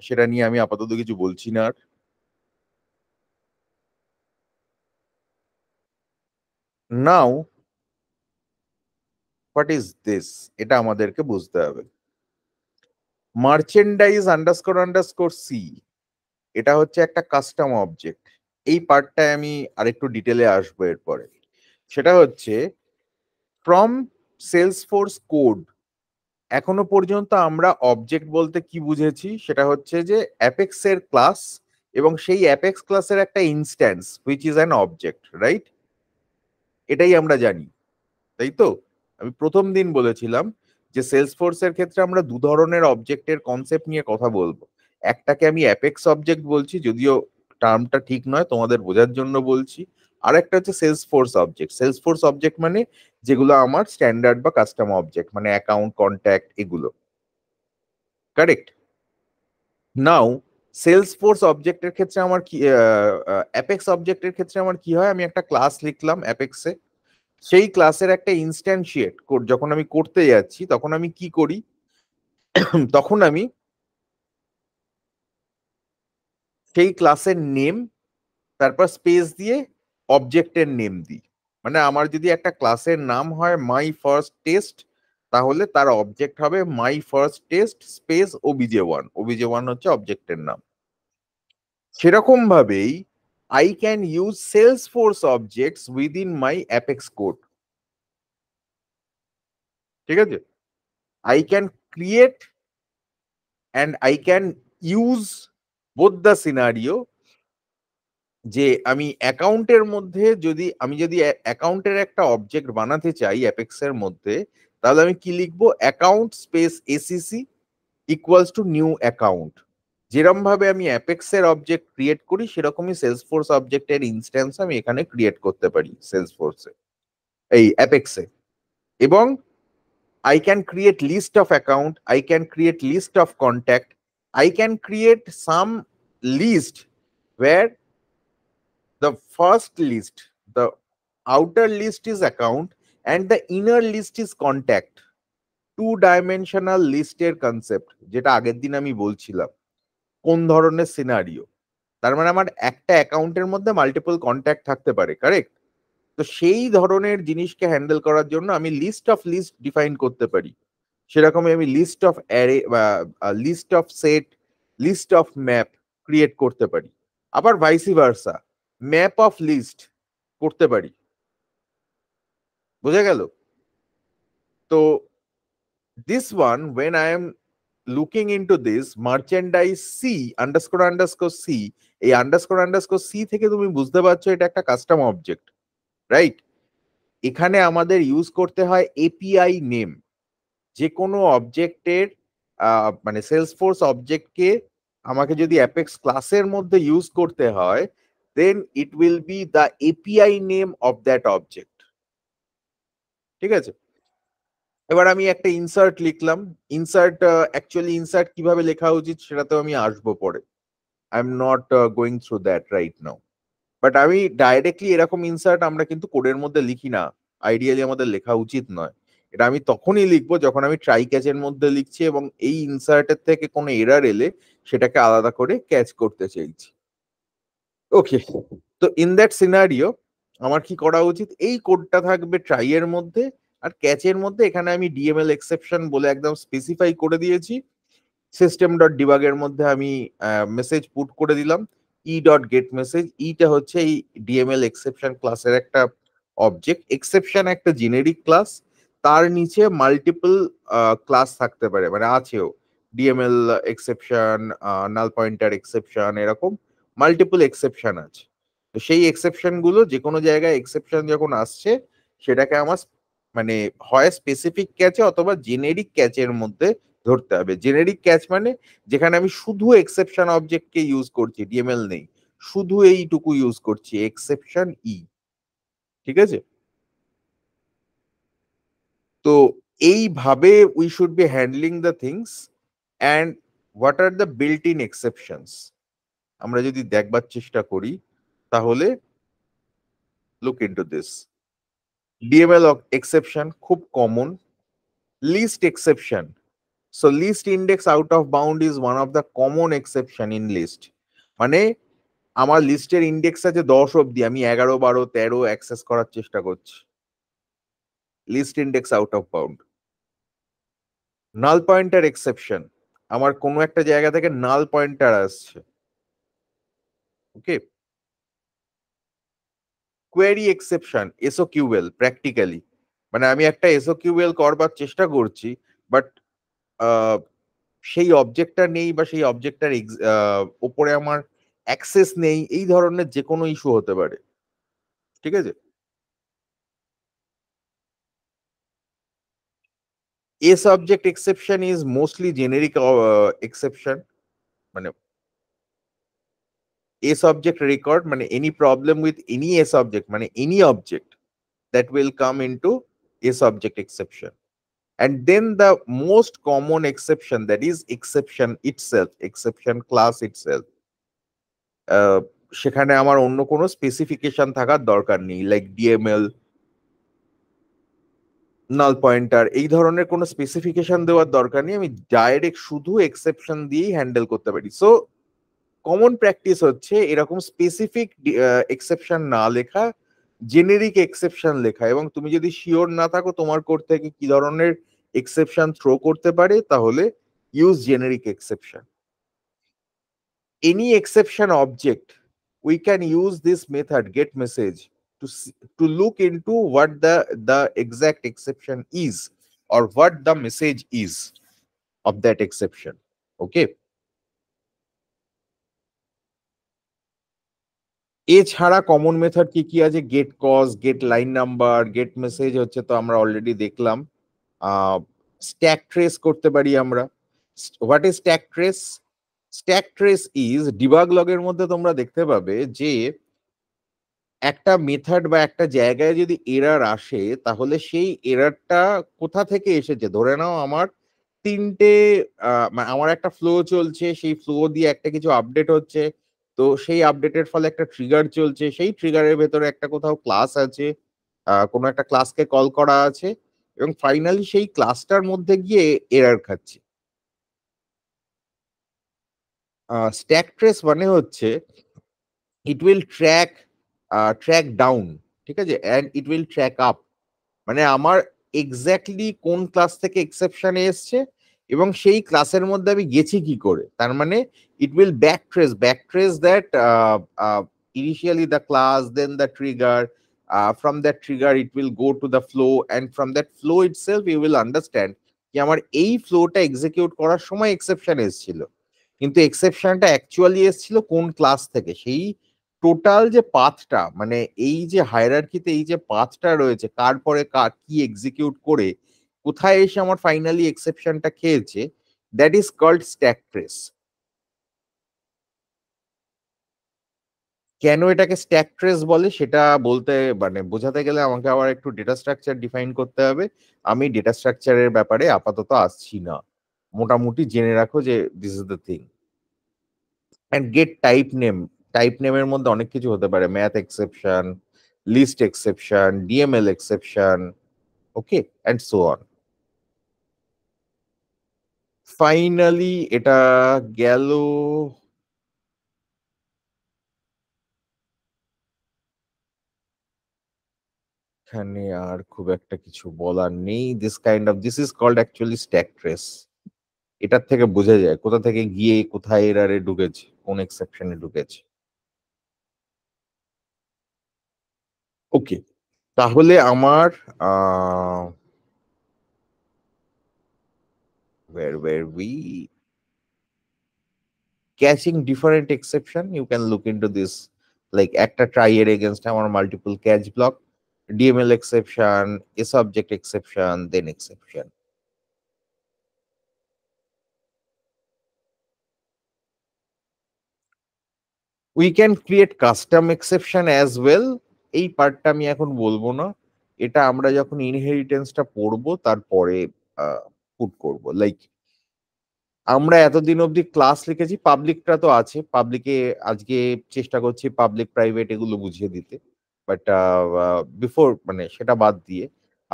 সেটা নিয়ে আমি আপাতত কিছু বলছি না আর। নাও হোয়াট ইজ দিস, এটা আমাদেরকে বুঝতে হবে। মার্চেন্ডাইজ আন্ডারস্কোর সি, এটা হচ্ছে একটা কাস্টম অবজেক্ট। এই পার্টটায় আমি আরেকটু ডিটেলে আসবো এরপরে। সেটা হচ্ছে ফ্রম সেলসফোর্স কোড, এখনো পর্যন্ত আমরা অবজেক্ট বলতে কি বুঝেছি, সেটা হচ্ছে যে অ্যাপেক্স এর ক্লাস এবং সেই অ্যাপেক্স ক্লাসের একটা instance which is an object, right? এটাই আমরা জানি, তাই তো? আমি প্রথম দিন বলেছিলাম যে সেলসফোর্স এর ক্ষেত্রে আমরা দু ধরনের অবজেক্টের কনসেপ্ট নিয়ে কথা বলবো। একটাকে আমি অ্যাপেক্স অবজেক্ট বলছি, যদিও টার্মটা ঠিক নয়, তোমাদের বোঝার জন্য বলছি। আর একটা হচ্ছে সেলসফোর্স অবজেক্ট। সেলসফোর্স অবজেক্ট মানে যেগুলো আমার স্ট্যান্ডার্ড বা কাস্টম অবজেক্ট, মানে অ্যাকাউন্ট, কন্ট্যাক্ট, এগুলো। কারেক্ট। নাও সেলসফোর্স অবজেক্টের ক্ষেত্রে আমার কি, অ্যাপেক্স অবজেক্টের ক্ষেত্রে আমার কি হয়, আমি একটা ক্লাস লিখলাম অ্যাপেক্সে, সেই ক্লাসের একটা ইনস্ট্যান্সিয়েট যখন আমি করতে যাচ্ছি তখন আমি কি করি, তখন আমি সেই ক্লাসের নেম, তারপর স্পেস দিয়ে অবজেক্টের নেম দিই। মানে আমার যদি একটা ক্লাসের নাম হয় মাই ফার্স্ট টেস্ট, তাহলে তার অবজেক্ট হবে my first test space obj1। obj1 হচ্ছে অবজেক্টের নাম। সেরকম ভাবেই I can use Salesforce objects within my Apex code. ঠিক আছে? I can create and I can use both the scenario, যে আমি অ্যাকাউন্টের মধ্যে আমি যদি অ্যাকাউন্টের একটা অবজেক্ট বানাতে চাই অ্যাপেক্স এর মধ্যে, তাহলে আমি কি লিখবো, account space ACC equals to new account. যেরকম ভাবে আমি অ্যাপেক্স এর অবজেক্ট ক্রিয়েট করি, সেরকমই সেলসফোর্স অবজেক্টের ইনস্ট্যান্স আমি এখানে ক্রিয়েট করতে পারি সেলসফোর্সে, এই অ্যাপেক্সে। এবং I can create list of account, I can create list of contact, I can create some list where the first list, the outer list is account and the inner list is contact. Two dimensional লিস্টের concept, যেটা আগের দিন আমি বলছিলাম কোন ধরনের scenario. তার মানে আমার একটা অ্যাকাউন্টের মধ্যে মাল্টিপল কন্ট্যাক্ট থাকতে পারে, কারেক্ট? তো সেই ধরনের জিনিসকে হ্যান্ডেল করার জন্য আমি লিস্ট অফ লিস্ট ডিফাইন করতে পারি। সেরকমই আমি লিস্ট অফ অ্যারে বা list of set, list of map create করতে পারি। আবার vice versa, map of list করতে পারি। বোঝা গেল? তো this one, when I am looking into this merchandise c underscore c, এই underscore c থেকে তুমি বুঝতে পারছো এটা একটা কাস্টম অবজেক্ট, রাইট? এখানে আমাদের ইউজ করতে হয় এপিআই নেম। যে কোনো অবজেক্টের মানে সেলসফোর্স অবজেক্টকে আমাকে যদি অ্যাপেক্স ক্লাসের মধ্যে ইউজ করতে হয়, then it will be the API name of that object. ঠিক আছে? এবার আমি একটা ইনসার্ট লিখলাম। অ্যাকচুয়ালি ইনসার্ট কিভাবে লেখা উচিত সেটাতেও আমি আসবো পরে। I am not going through that right now. But আমি ডাইরেক্টলি এরকম ইনসার্ট আমরা কিন্তু কোডের মধ্যে লিখি না, আইডিয়ালি আমাদের লেখা উচিত নয়। এটা আমি তখনই লিখবো যখন আমি ট্রাই ক্যাচের মধ্যে লিখছি এবং এই ইনসার্টের থেকে কোনো এরার এলে সেটাকে আলাদা করে ক্যাচ করতে চাইছি। ওকে, তো ইন দ্যাট সিনারিও আমার কি করা উচিত, এই কোডটা থাকবে ট্রাই এর মধ্যে, আর ক্যাচের মধ্যে এখানে আমি ডিএমএল এক্সেপশন বলে একদম স্পেসিফাই করে দিয়েছি। সিস্টেম ডট ডিবাগ এর মধ্যে আমি মেসেজ পুট করে দিলাম ই ডট গেট মেসেজ। ইটা হচ্ছে এই ডিএমএল এক্সেপশন ক্লাসের একটা অবজেক্ট। এক্সেপশন একটা জেনেরিক ক্লাস, তার নিচে মাল্টিপল ক্লাস থাকতে পারে, মানে আছেও ডিএমএল এক্সেপশন, নাল পয়েন্টার এক্সেপশন, এরকম মাল্টিপল এক্সেপশন আছে। তো সেই এক্সেপশন গুলো যে কোনো জায়গায় এক্সেপশন যখন আসছে, সেটাকে আমার মানে হয় স্পেসিফিক ক্যাচে অথবা জেনেরিক ক্যাচের মধ্যে ধরতে হবে। জেনেরিক ক্যাচ মানে যেখানে আমি শুধু এক্সেপশন অবজেক্টকে ইউজ করছি, ডিএমএল নেই, শুধু এইটুকু ইউজ করছি, এক্সেপশন ই। ঠিক আছে? তো এইভাবে we should be handling the things. And what are the built in exceptions, আমরা যদি দেখবার চেষ্টা করি তাহলে look into this. DML exception খুব কমন। List exception, so least index out of bound is one of the common exception in list. মানে আমার লিস্টের ইন্ডেক্স আছে 10 অবধি, আমি 11, 12, 13 অ্যাক্সেস করার চেষ্টা করছি, list index out of bound. Null pointer exception, আমার কোনো একটা জায়গা থেকে নাল পয়েন্টার আসছে। Okay, query exception, SOQL practically, মানে আমি একটা এসওকিউএল করবার চেষ্টা করছি, বাট সেই অবজেক্টটা নেই বা সেই অবজেক্টটার উপরে আমার অ্যাক্সেস নেই, এই ধরনের যে কোনো ইস্যু হতে পারে। ঠিক আছে? A subject exception is mostly generic exception, মানে a subject record, মানে any problem with any a subject, মানে any object that will come into a subject exception. And then the most common exception, that is exception itself, exception class itself. সেখানে আমার অন্য কোনো specification থাকার দরকার নেই, like DML, নাল pointer, এই ধরনের কোনো স্পেসিফিকেশন দেওয়ার দরকার নেই, আমি ডাইরেক্ট শুধু এক্সেপশন দিয়েই হ্যান্ডেল করতে পারি। সো কমন প্র্যাকটিস হচ্ছে এরকম স্পেসিফিক এক্সেপশন না লেখা, জেনেরিক এক্সেপশন লেখা। এবং তুমি যদি শিওর না থাকো তোমার কোড থেকে কি ধরনের এক্সেপশন থ্রো করতে পারে, তাহলে use generic exception. Any exception object, we can use this method get message to look into what the exact exception is, or what the message is of that exception. Okay, এছাড়া common method কি কি আছে? Get cause, get line number, get message হচ্ছে তো আমরা already দেখলাম। Stack trace করতে পারি আমরা। What is stack trace? Stack trace is, debug লগের মধ্যে তোমরা দেখতে পাবে যে একটা মেথড বা একটা জায়গায় যদি এরার আসে, তাহলে সেই এরারটা কোথা থেকে এসেছে। ধরে নাও আমার তিনটে আমার একটা ফ্লো চলছে, সেই ফ্লো দিয়ে একটা কিছু আপডেট হচ্ছে, তো সেই আপডেটের ফলে একটা ট্রিগার চলছে, সেই ট্রিগারের ভেতরে একটা কোথাও ক্লাস আছে, কোনো একটা ক্লাসকে কল করা আছে, এবং ফাইনালি সেই ক্লাসটার মধ্যে গিয়ে এরার খাচ্ছে। স্ট্যাক ট্রেস মানে হচ্ছে ইট উইল ট্র্যাক ডাউন, ঠিক আছে, and it will track up. মানে আমার এক্স্যাক্টলি কোন ক্লাস থেকে এক্সেপশনে এসছে এবং সেই ক্লাসের মধ্যে আমি গেছি কি করে, তার মানে it will backtrace that initially the class, then the trigger, from that trigger it will go to the flow, and from that flow itself you will understand কি আমার এই ফ্লোটা এক্সিকিউট করার সময় এক্সেপশন এসেছিল, কিন্তু এক্সেপশনটা অ্যাকচুয়ালি এসেছিল কোন ক্লাস থেকে। সেই টোটাল যে পাথটা, মানে এই যে হায়ারার্কিতে এই যে পাথটা রয়েছে, কার পরে কার কি এক্সিকিউট করে কোথায় এসে আমার ফাইনালি এক্সেপশনটা খেয়েছে, that is called stack trace. কেন এটাকে স্ট্যাক ট্রেস বলে সেটা বলতে, মানে বোঝাতে গেলে আমাকে আবার একটু ডেটা স্ট্রাকচার ডিফাইন করতে হবে। আমি ডেটা স্ট্রাকচারের ব্যাপারে আপাতত আসছি না, মোটামুটি জেনে রাখো যে this is the thing. And get type নেমের মধ্যে অনেক কিছু হতে পারে, math exception, list exception, DML exception, okay, and so on. Finally এটা গেল। এখানে আর খুব একটা কিছু বলার নেই। This is called actually stack trace. এটার থেকে বোঝা যায় কোথা থেকে গিয়ে কোথায় এরারে ঢুকেছে, কোন এক্সেপশনে ঢুকেছে। ওকে, তাহলে আমার where were we? Catching different exception, you can look into this, like একটা try এর against আমার multiple catch block, DML exception, a subject exception, then exception. We can create custom exception as well. এই পার্টটা আমি এখন বলবো না, এটা আমরা যখন ইনহেরিটেন্সটা পড়বো তারপরে পুট করব। লাইক আমরা এতদিন অবধি ক্লাস লিখেছি, পাবলিকটা তো আছে, পাবলিকে আজকে চেষ্টা করছি পাবলিক প্রাইভেট এগুলো বুঝিয়ে দিতে, বাট বিফোর মানে সেটা বাদ দিয়ে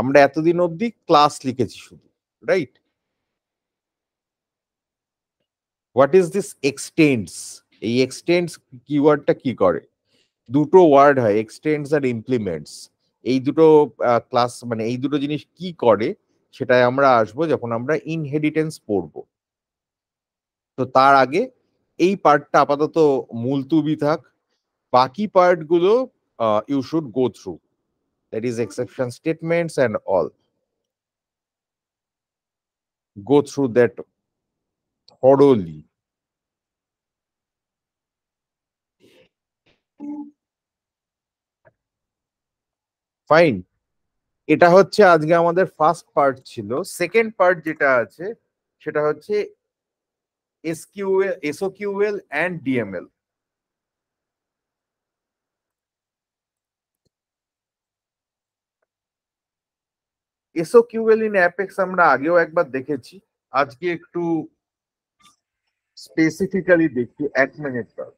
আমরা এতদিন অবধি ক্লাস লিখেছি শুধু, right? What is this extends? এই এক্সটেন্ডস কিওয়ার্ডটা কি করে? দুটো ওয়ার্ড হয়, এক্সটেন্ডস আর ইমপ্লিমেন্টস। এই দুটো ক্লাস মানে এই দুটো জিনিস কি করে সেটাই আমরা আসবো যখন আমরা ইনহেরিটেন্স পড়বো। তো তার আগে এই পার্টটা আপাতত মুলতুবি থাক, বাকি পার্ট গুলো you should go through, that is exception statements and all, go through that thoroughly. Fine. এটা হচ্ছে আজকে আমাদের ফার্স্ট পার্ট ছিল। সেকেন্ড পার্ট যেটা আছে সেটা হচ্ছে SOQL and DML. SOQL in Apex আমরা আগেও একবার দেখেছি, আজকে একটু স্পেসিফিক্যালি দেখি। 1 মিনিট পর।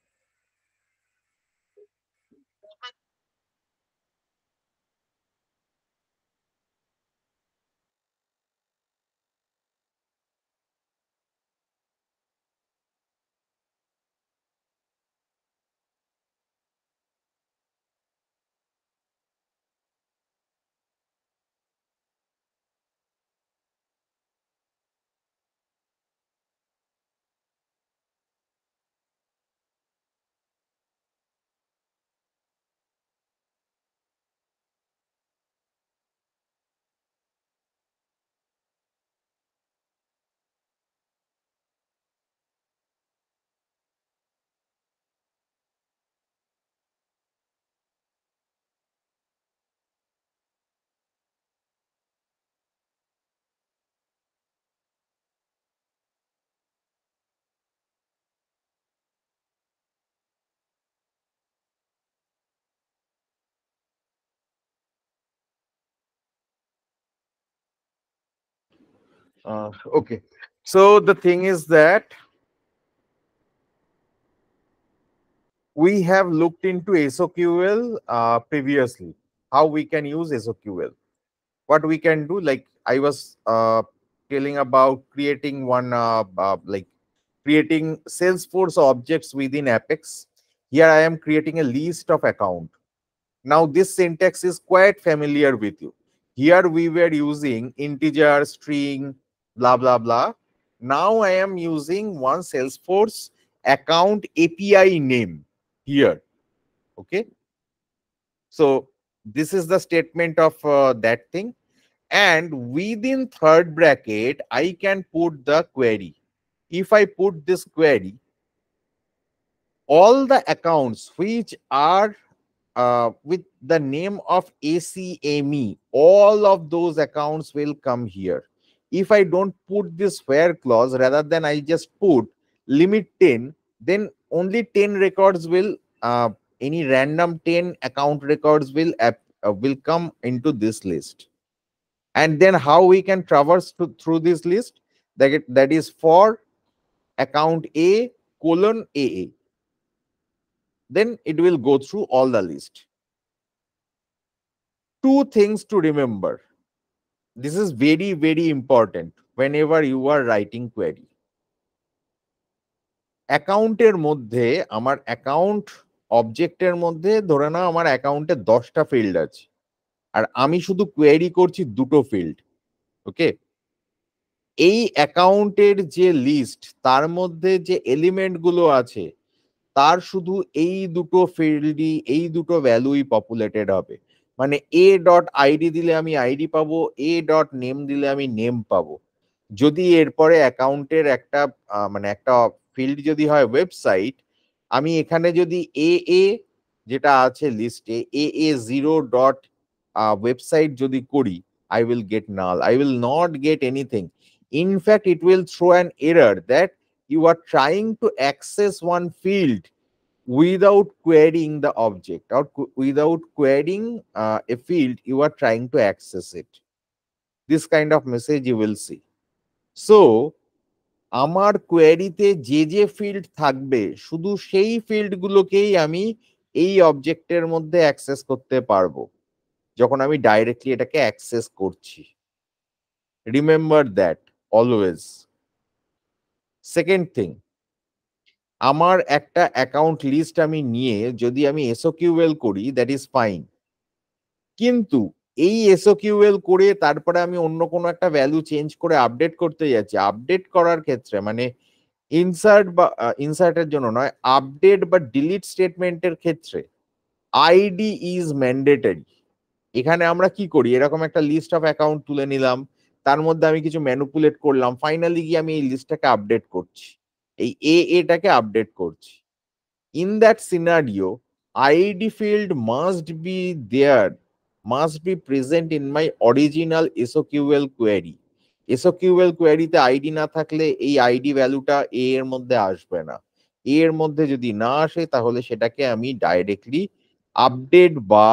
Okay, so the thing is that we have looked into SOQL previously, how we can use SOQL. What we can do, like I was telling about creating one, like creating Salesforce objects within Apex. Here I am creating a list of account. Now this syntax is quite familiar with you. Here we were using integer, string, blah, blah, blah. Now I am using one Salesforce account API name here. Okay. So this is the statement of that thing. And within third bracket, I can put the query. If I put this query, all the accounts which are with the name of ACME, all of those accounts will come here. If I don't put this where clause, rather than I just put limit 10, then only 10 records will, any random 10 account records will come into this list. And then how we can traverse through this list? That is for account A colon AA. Then it will go through all the list. Two things to remember. This is very, very important whenever you are writing query. অ্যাকাউন্টের মধ্যে আমার account অবজেক্টের মধ্যে ধরে নাও আমার অ্যাকাউন্টে 10টা field আছে, আর আমি শুধু কোয়েরি করছি 2টো ফিল্ড। ওকে, এই অ্যাকাউন্টের যে লিস্ট তার মধ্যে যে এলিমেন্ট গুলো আছে তার শুধু এই দুটো ফিল্ডই, এই দুটো ভ্যালুই পপুলেটেড হবে। মানে এ ডট আইডি দিলে আমি আইডি পাবো, এ ডট নেম দিলে আমি নেম পাবো। যদি এরপরে অ্যাকাউন্টের একটা মানে একটা ফিল্ড যদি হয় ওয়েবসাইট, আমি এখানে যদি এ এ যেটা আছে লিস্টে এ 0 ডট ওয়েবসাইট যদি করি, I will get null. I will not get anything. In fact, it will throw an error that you are trying to access one field without querying the object, or without querying a field, you are trying to access it. This kind of message you will see. So, আমার কোয়েরিতে যে যে field থাকবে শুধু সেই field গুলোকেই আমি এই অবজেক্টের মধ্যে অ্যাক্সেস করতে পারবো যখন আমি ডাইরেক্টলি এটাকে অ্যাক্সেস করছি। Remember that always. Second thing, আমার একটা অ্যাকাউন্ট লিস্ট আমি নিয়ে যদি আমি এসওকিউএল করি, দ্যাট ইজ ফাইন। কিন্তু এই এসওকিউএল করে তারপরে আমি অন্য কোনো একটা ভ্যালু চেঞ্জ করে আপডেট করতে যাচ্ছি। আপডেট করার ক্ষেত্রে মানে ইনসার্ট বা ইনসার্টের জন্য নয়, আপডেট বা ডিলিট স্টেটমেন্টের ক্ষেত্রে আইডি ইজ ম্যান্ডেটরি। এখানে আমরা কি করি, এরকম একটা লিস্ট অফ অ্যাকাউন্ট তুলে নিলাম, তার মধ্যে আমি কিছু ম্যানুপুলেট করলাম, ফাইনালি গিয়ে আমি এই লিস্টটাকে আপডেট করছি, এই এটাকে আপডেট করছি। In that scenario ID field must be there, must be present in my original SOQL query. SOQL queryতে আইডি না থাকলে এই আইডি ভ্যালুটা এ এর মধ্যে আসবে না। এ এর মধ্যে যদি না আসে তাহলে সেটাকে আমি ডাইরেক্টলি আপডেট বা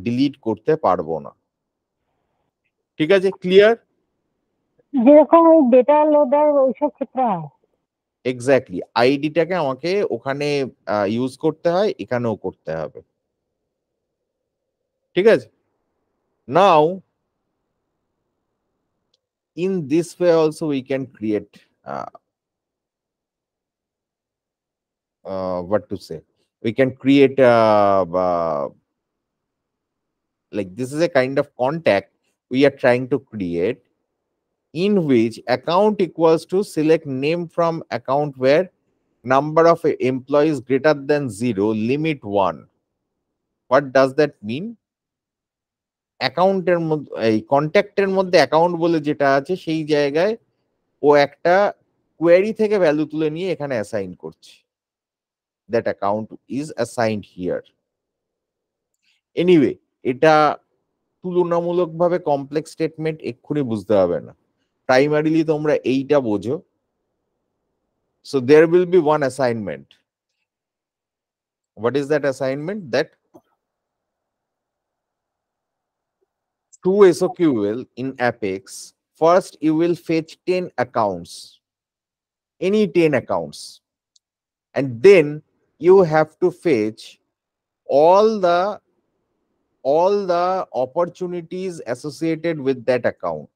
ডিলিট করতে পারবো না। ঠিক আছে, ক্লিয়ার?
যেরকম ওই ডেটা লোডার ওইসব ক্ষেত্রে হয়।
এক্স্যাক্টলি, আইডিটাকে আমাকে ওখানে ইউজ করতে হয়, এখানেও করতে হবে। ঠিক আছে, নাও in this way also we can create what to say, we can create like this is a kind of contact we are trying to create, in which account equals to select name from account where number of employees greater than 0, limit 1. What does that mean? অ্যাকাউন্টের মধ্যে, এই কন্ট্যাক্টের মধ্যে account বলে যেটা আছে সেই জায়গায় ও একটা কোয়েরি থেকে ভ্যালু তুলে নিয়ে এখানে অ্যাসাইন করছে। that account is assigned here. Anyway, এটা তুলনামূলকভাবে কমপ্লেক্স স্টেটমেন্ট, এক্ষুনি বুঝতে হবে না, প্রাইমারিলি তোমরা এইটা বোঝো। So there will be one assignment. What is that assignment? That to SOQL in Apex, first you will fetch 10 accounts, any 10 accounts, and then you have to fetch all the opportunities associated with that account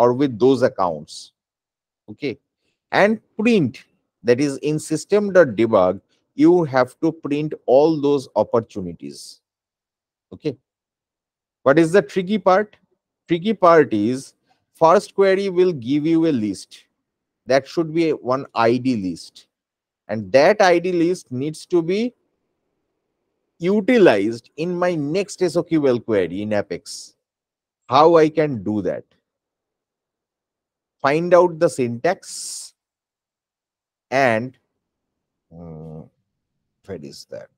or with those accounts. Okay, and print, that is in system.debug, you have to print all those opportunities. Okay, what is the tricky part? Tricky part is first query will give you a list. That should be one ID list, and that ID list needs to be utilized in my next SOQL query in Apex. How I can do that? Find out the syntax and where is that?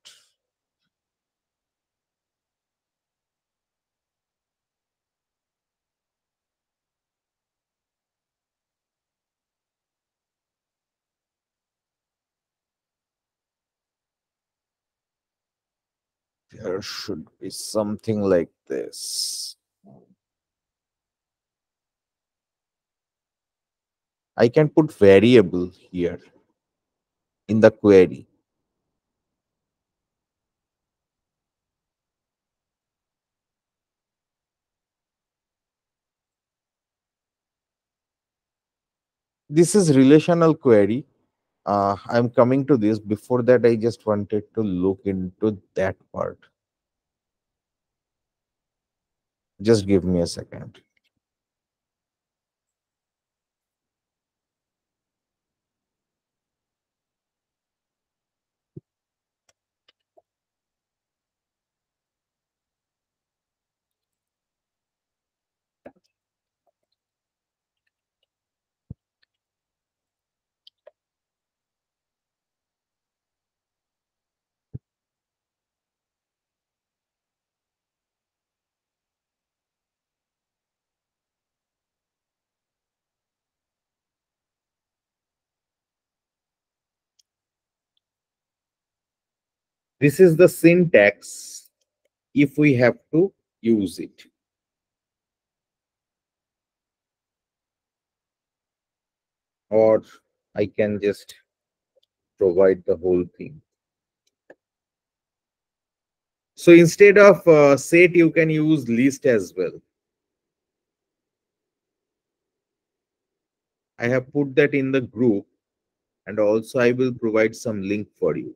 There should be something like this. I can put variable here in the query. This is relational query. I'm coming to this. Before that, I just wanted to look into that part. Just give me a second. This is the syntax if we have to use it. Or I can just provide the whole thing. So instead of set, you can use list as well. I have put that in the group, and also I will provide some link for you.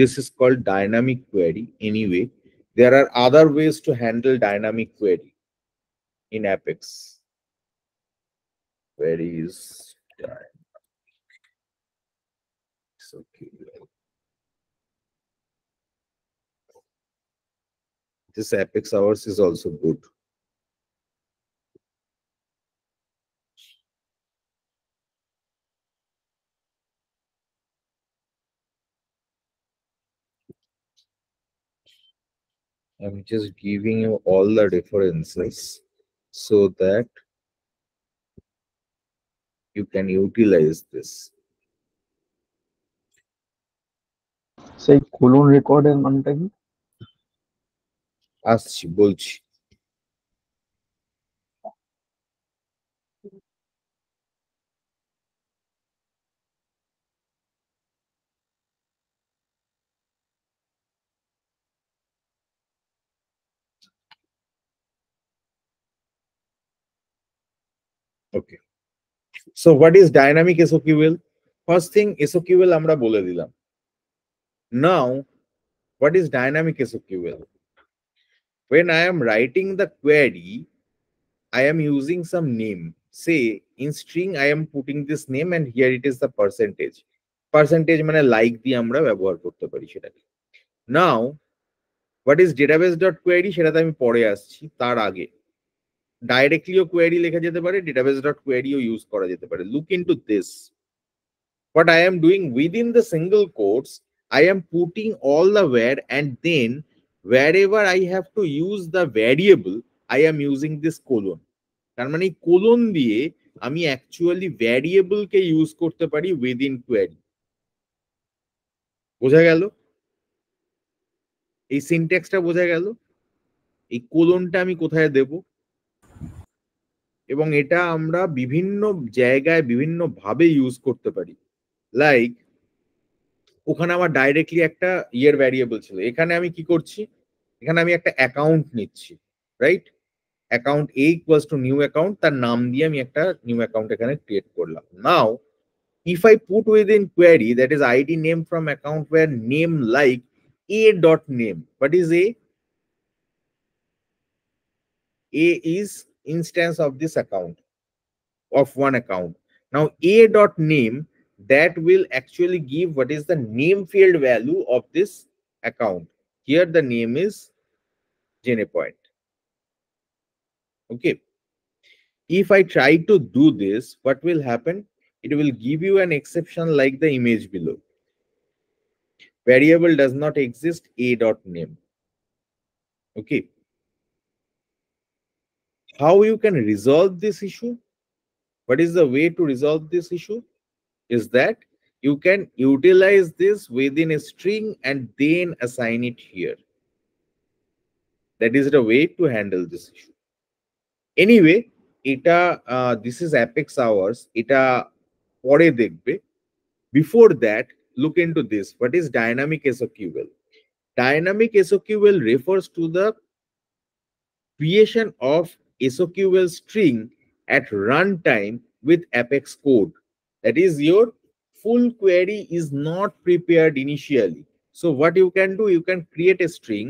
This is called dynamic query. Anyway, there are other ways to handle dynamic query in Apex. Query is dynamic. Okay. This Apex hours is also good. I'm just giving you all the references so that you can utilize this.
সেই colon রেকর্ডের মানটা কি?
আসছি বলছি। Okay. So what is dynamic SOQL? First thing, SOQL আমরা বলে দিলাম। Now, what is dynamic SOQL? When I am writing the query, I am using some name. Say in string, I am putting this name and here it is the percentage. Percentage মানে like দিয়ে আমরা ব্যবহার করতে পারি সেটাকে। Now, what is database.query সেটাতে আমি পরে আসছি, তার আগে ডাইরেক্টলিও কোয়েরি লেখা যেতে পারে, database.queryও ইউজ করা যেতে পারে। Look into this. What I am doing within the single quotes, I am putting all the where, and then wherever I have to use the variable, I am using this colon. তার মানে colon দিয়ে আমি actually variable কে use করতে পারি within query. বোঝা গেল? এই সিনট্যাক্সটা বোঝা গেল? এই কোলনটা আমি কোথায় দেব, এবং এটা আমরা বিভিন্ন জায়গায় বিভিন্ন ভাবে ইউজ করতে পারি। লাইক ওখানে আমার ডাইরেক্টলি একটা ইয়ের ভ্যারিয়েবল ছিল, এখানে আমি কি করছি, এখানে আমি একটা অ্যাকাউন্ট নিচ্ছি, right? Account A equals to new account, তার নাম দিয়ে আমি একটা নিউ অ্যাকাউন্ট এখানে ক্রিয়েট করলাম। নাও if I put within query, that is ID name from account where name like a dot name. What is A? A is instance of this account, of one account. Now a dot name, that will actually give what is the name field value of this account. Here the name is Genepoint. Okay. If I try to do this, what will happen? It will give you an exception like the image below. Variable does not exist, a dot name. Okay. How you can resolve this issue? What is the way to resolve this issue? Is that you can utilize this within a string and then assign it here. That is the way to handle this issue. Anyway, this is Apex hours. Eta pore dekhbe. Before that, look into this. What is dynamic SOQL? Dynamic SOQL refers to the creation of SOQL string at runtime with Apex code. That is, your full query is not prepared initially. So what you can do, you can create a string.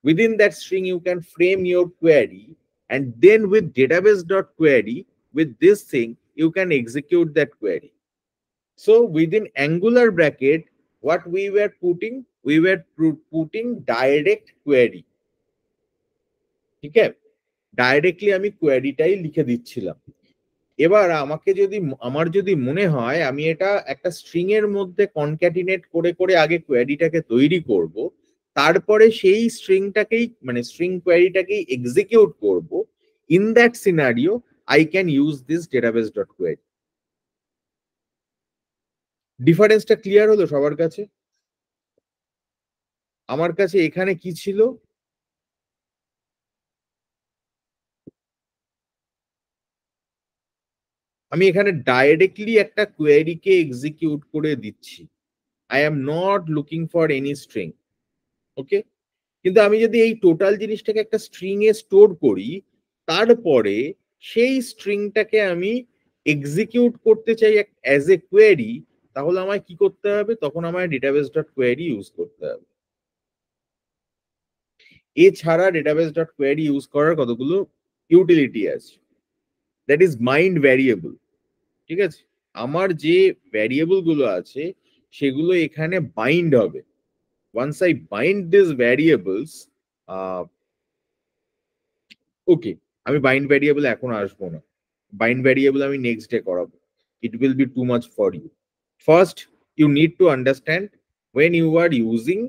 Within that string, you can frame your query, and then with database.query, with this thing, you can execute that query. So within Angular bracket, what we were putting direct query. ঠিক আছে, directly আমি কোয়েরিটাই লিখে দিচ্ছিলাম। এবার আমার যদি মনে হয় আমি এটা একটা স্ট্রিং এর মধ্যে কনক্যাটিনেট করে করে আগে কোয়েরিটাকে তৈরি করব, তারপরে সেই স্ট্রিংটাকেই মানে স্ট্রিং কোয়েরিটাকেই এক্সিকিউট করব, in that scenario I can use this database.query. ডিফারেন্সটা ক্লিয়ার হলো সবার কাছে? আমার কাছে এখানে কি ছিল, আমি এখানে ডাইরেক্টলি একটা কোয়েরিকে এক্সিকিউট করে দিচ্ছি। I am not looking for any string. Okay, কিন্তু আমি যদি এই টোটাল জিনিসটাকে একটা স্ট্রিং এ স্টোর করি, তারপরে সেই স্ট্রিংটাকে আমি এক্সিকিউট করতে চাই অ্যাজ এ কোয়েরি, তাহলে আমায় কি করতে হবে? তখন আমায় database.query ইউজ করতে হবে। এছাড়া database.query ইউজ করার কতগুলো ইউটিলিটি আছে। That is mind variable. ঠিক আছে, আমার যে ভ্যারিয়েবল গুলো আছে সেগুলো এখানে বাইন্ড হবে। Once I bind these variables, ওকে, আমি বাইন্ড ভ্যারিয়েবল এখন আসবো না, বাইন্ড ভ্যারিয়েবল আমি নেক্সট ডে করাবো। It will be too much for you. First, you need to understand when you are using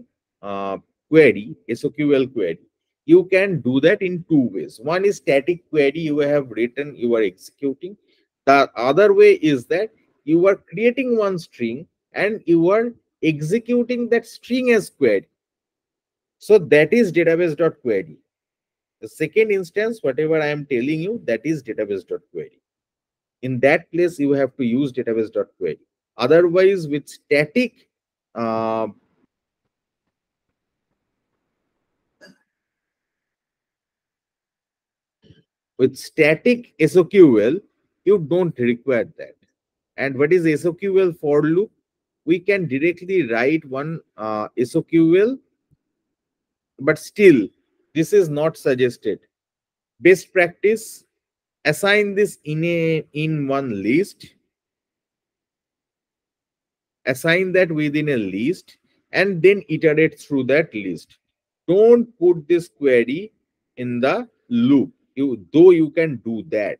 query, SOQL query, you can do that in two ways. One is static query you have written, you are executing. The other way is that you are creating one string and you are executing that string as query. So that is database.query. The second instance, whatever I am telling you, that is database.query. In that place, you have to use database.query. Otherwise, with static SOQL, you don't require that. And what is SOQL for loop? We can directly write one SOQL, but still, this is not suggested. Best practice, assign this in one list, assign that within a list, and then iterate through that list. Don't put this query in the loop, though you can do that.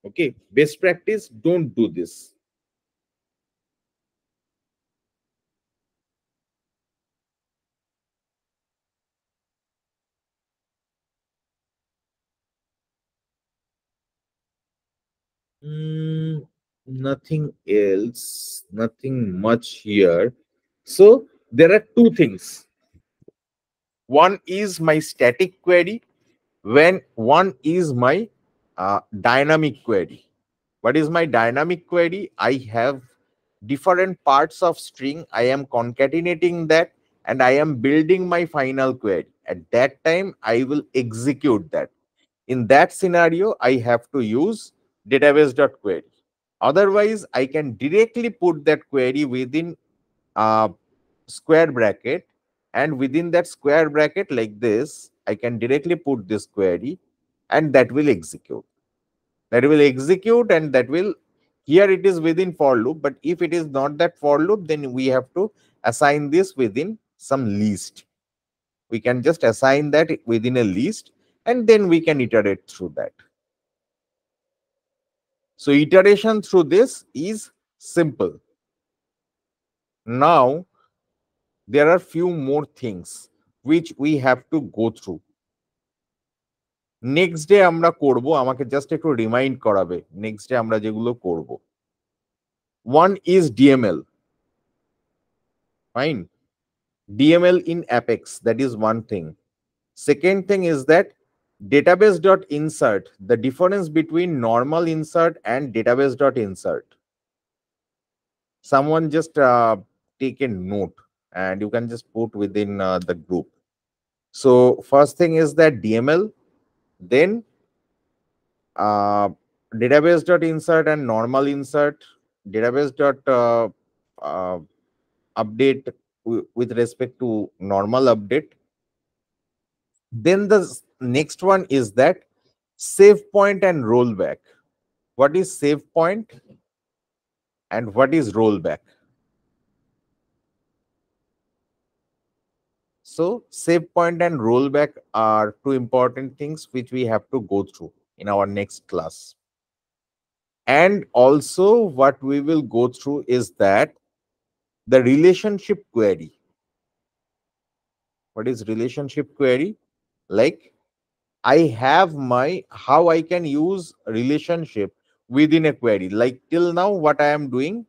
Okay, best practice, don't do this. Nothing else, nothing much here. So there are two things. One is my static query, when one is my dynamic query. What is my dynamic query? I have different parts of string. I am concatenating that and I am building my final query. At that time, I will execute that. In that scenario, I have to use database.query. Otherwise, I can directly put that query within a square bracket, and within that square bracket like this, I can directly put this query and that will execute. That will execute and that will, here it is within for loop, but if it is not that for loop, then we have to assign this within some list. We can just assign that within a list and then we can iterate through that. So iteration through this is simple. Now, there are few more things which we have to go through. Next day আমরা করব, আমাকে just একটু remind করাবে next day আমরা যেগুলো করব। One is DML. Fine. DML in Apex, that is one thing. Second thing is that database.insert, the difference between normal insert and database.insert. Someone just take a note and you can just put within the group. So first thing is that DML, then database.insert and normal insert, database.update with respect to normal update. Then the next one is that save point and rollback. What is save point and what is rollback? So save point and rollback are two important things which we have to go through in our next class. And also what we will go through is that the relationship query. What is relationship query? Like I have my, how I can use relationship within a query. Like till now what I am doing,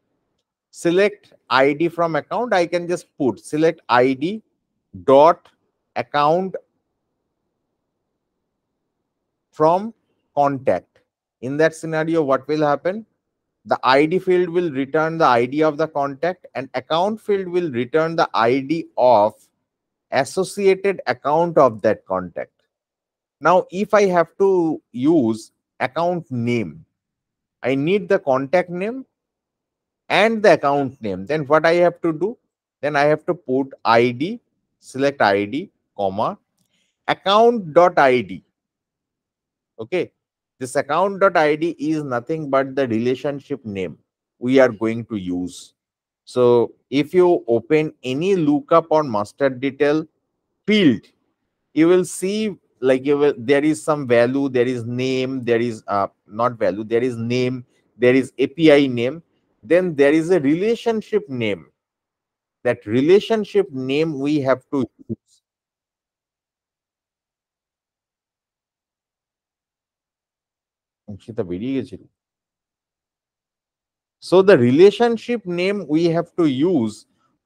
select ID from account, I can just put select ID dot account from contact. In that scenario, what will happen? The ID field will return the ID of the contact and account field will return the ID of associated account of that contact. Now, if I have to use account name, I need the contact name and the account name. Then what I have to do? Then I have to put ID, select ID, comma, account.id. Okay. This account.id is nothing but the relationship name we are going to use. So if you open any lookup on master detail field, you will see like there is some value, there is name, there is not value, there is name, there is API name, then there is a relationship name. That relationship name we have to use. সেটা বেরিয়ে গেছিল। So the relationship name we have to use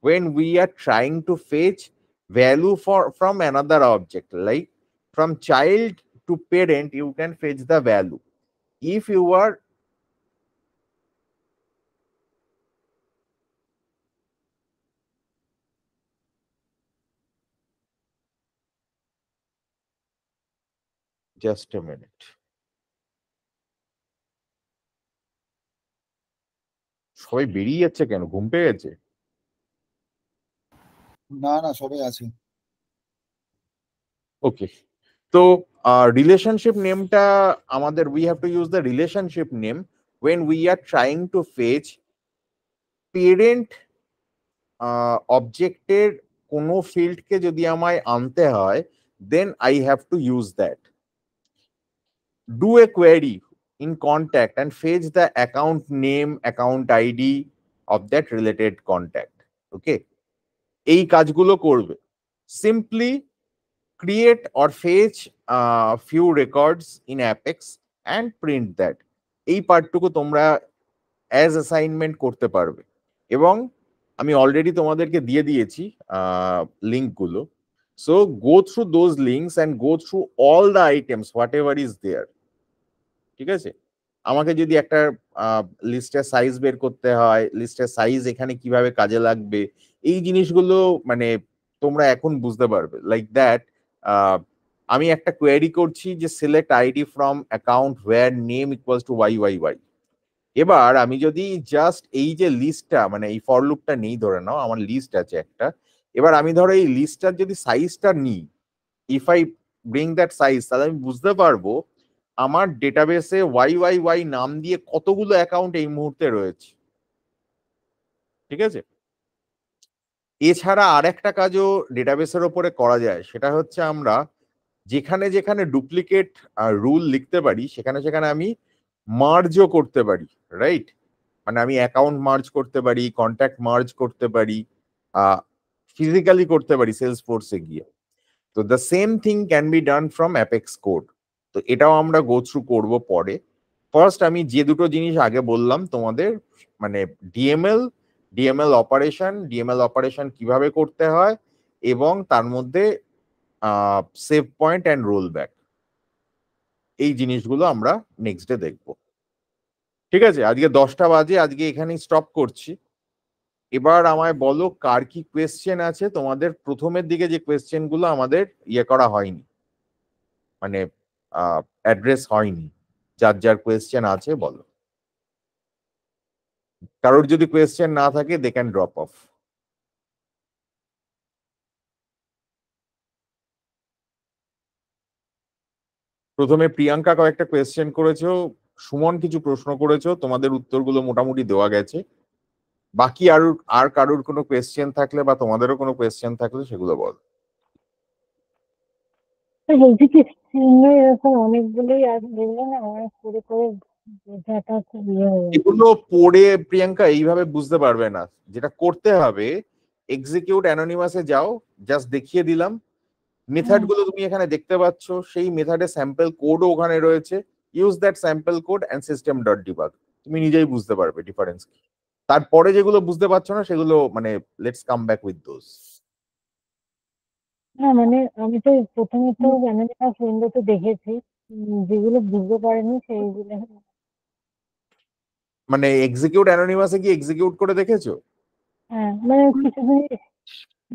when we are trying to fetch value from another object, like from child to parent, you can fetch the value. If you are just a minute. সবাই বেরিয়ে যাচ্ছে কেন? ঘুম পেয়ে গেছে?
না না সবাই আছে।
ওকে, তো রিলেশনশিপ নেমটা আমাদের, we have to use the relationship name when we are trying to fetch parent অবজেক্টের কোনো ফিল্ডকে যদি আমায় আনতে হয়, then I have to use that. Do a query in contact and fetch the account name, account ID of that related contact. Okay, এই কাজগুলো করবে। Simply create or fetch few records in Apex and print that. এই পার্টটুকু তোমরা as assignment করতে পারবে, এবং আমি already তোমাদেরকে দিয়ে দিয়েছি লিঙ্কগুলো। So go through those links and go through all the items whatever is there. ঠিক আছে, আমাকে যদি একটা লিস্টের সাইজ বের করতে হয়, লিস্টের সাইজ এখানে কিভাবে কাজে লাগবে, এই জিনিসগুলো মানে তোমরা এখন বুঝতে পারবে। লাইক দ্যাট, আমি একটা কোয়েরি করছি যে select ID from account where name equals to Y Y Y. এবার আমি যদি জাস্ট এই যে লিস্টটা, মানে এই ফর লুপটা নেই, ধরে নাও আমার লিস্ট আছে একটা, এবার আমি ধরো এই লিস্টটার যদি সাইজটা নিই, if I bring that size, তাহলে আমি বুঝতে পারবো আমার ডেটাবেসে ওয়াই ওয়াই ওয়াই নাম দিয়ে কতগুলো অ্যাকাউন্ট এই মুহূর্তে রয়েছে। ঠিক আছে, এছাড়া আর একটা কাজও ডেটাবেসের ওপরে করা যায়, সেটা হচ্ছে আমরা যেখানে যেখানে ডুপ্লিকেট রুল লিখতে পারি, সেখানে সেখানে আমি মার্জও করতে পারি, রাইট? মানে আমি অ্যাকাউন্ট মার্জ করতে পারি, কন্ট্যাক্ট মার্জ করতে পারি, ফিজিক্যালি করতে পারি সেলসফোর্সে গিয়ে। তো the same thing can be done from apex code. তো এটাও আমরা গো থ্রু করবো পরে। ফার্স্ট আমি যে দুটো জিনিস আগে বললাম তোমাদের, মানে ডিএমএল অপারেশন কিভাবে করতে হয়, এবং তার মধ্যে save point and roll back, এই জিনিসগুলো আমরা নেক্সট ডে দেখবো। ঠিক আছে, আজকে 10টা বাজে, আজকে এখানেই স্টপ করছি। এবার আমায় বলো কার কি কোয়েশ্চেন আছে তোমাদের। প্রথমের দিকে যে কোয়েশ্চেন গুলো আমাদের ইয়ে করা হয়নি, মানে অ্যাড্রেস হয়নি, যার যার কোয়েশ্চেন আছে বলো। কারোর যদি কোয়েশ্চেন না থাকে দে ক্যান ড্রপ অফ। প্রথমে প্রিয়াঙ্কা কয়েকটা কোয়েশ্চেন করেছো, সুমন কিছু প্রশ্ন করেছো, তোমাদের উত্তরগুলো মোটামুটি দেওয়া গেছে। বাকি আর কারোর কোনো কোয়েশ্চেন থাকলে বা তোমাদেরও কোনো কোয়েশ্চেন থাকলে সেগুলো বল।
বলছি কি এরকম অনেকগুলোই আছে, যেগুলো না আমার করে করে বোঝাটা খুব ইয়ে হয়ে যাচ্ছে।
এগুলো পড়ে প্রিয়াঙ্কা এইভাবে বুঝতে পারবে না। যেটা করতে হবে, এক্সিকিউট অ্যানোনিমাসে যাও, জাস্ট দেখিয়ে দিলাম মেথড গুলো তুমি এখানে দেখতে পাচ্ছ, সেই মেথডে স্যাম্পল কোডও ওখানে রয়েছে। Use that sample code end system dot debug, তুমি নিজেই বুঝতে পারবে ডিফারেন্স কি। তারপরে যেগুলো বুঝতে পারছো না সেগুলো মানে let's come back with those.
না মানে আমি তো প্রথমে তো অ্যানালিসিস উইন্ডোতে দেখেছি, যেগুলো বুঝতে পারিনি সেইগুলো।
মানে এক্সিকিউট অ্যানোনিমাসে কি এক্সিকিউট করে দেখেছো?
হ্যাঁ মানে কিছু জিনিস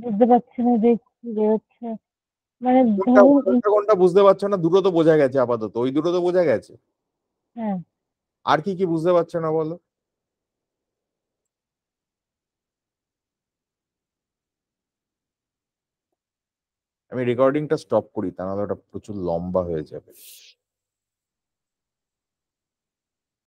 বুঝতে পারছি না যে কি বেরোচ্ছে, মানে ধরুন
কোনটা বুঝতে পারছো না? দুটো তো বোঝা গেছে আপাতত, ওই দুটো তো বোঝা গেছে।
হ্যাঁ
আর কি কি বুঝতে পারছো না বলো? আমি রেকর্ডিংটা স্টপ করি, তা নাহলে ওটা প্রচুর লম্বা হয়ে যাবে।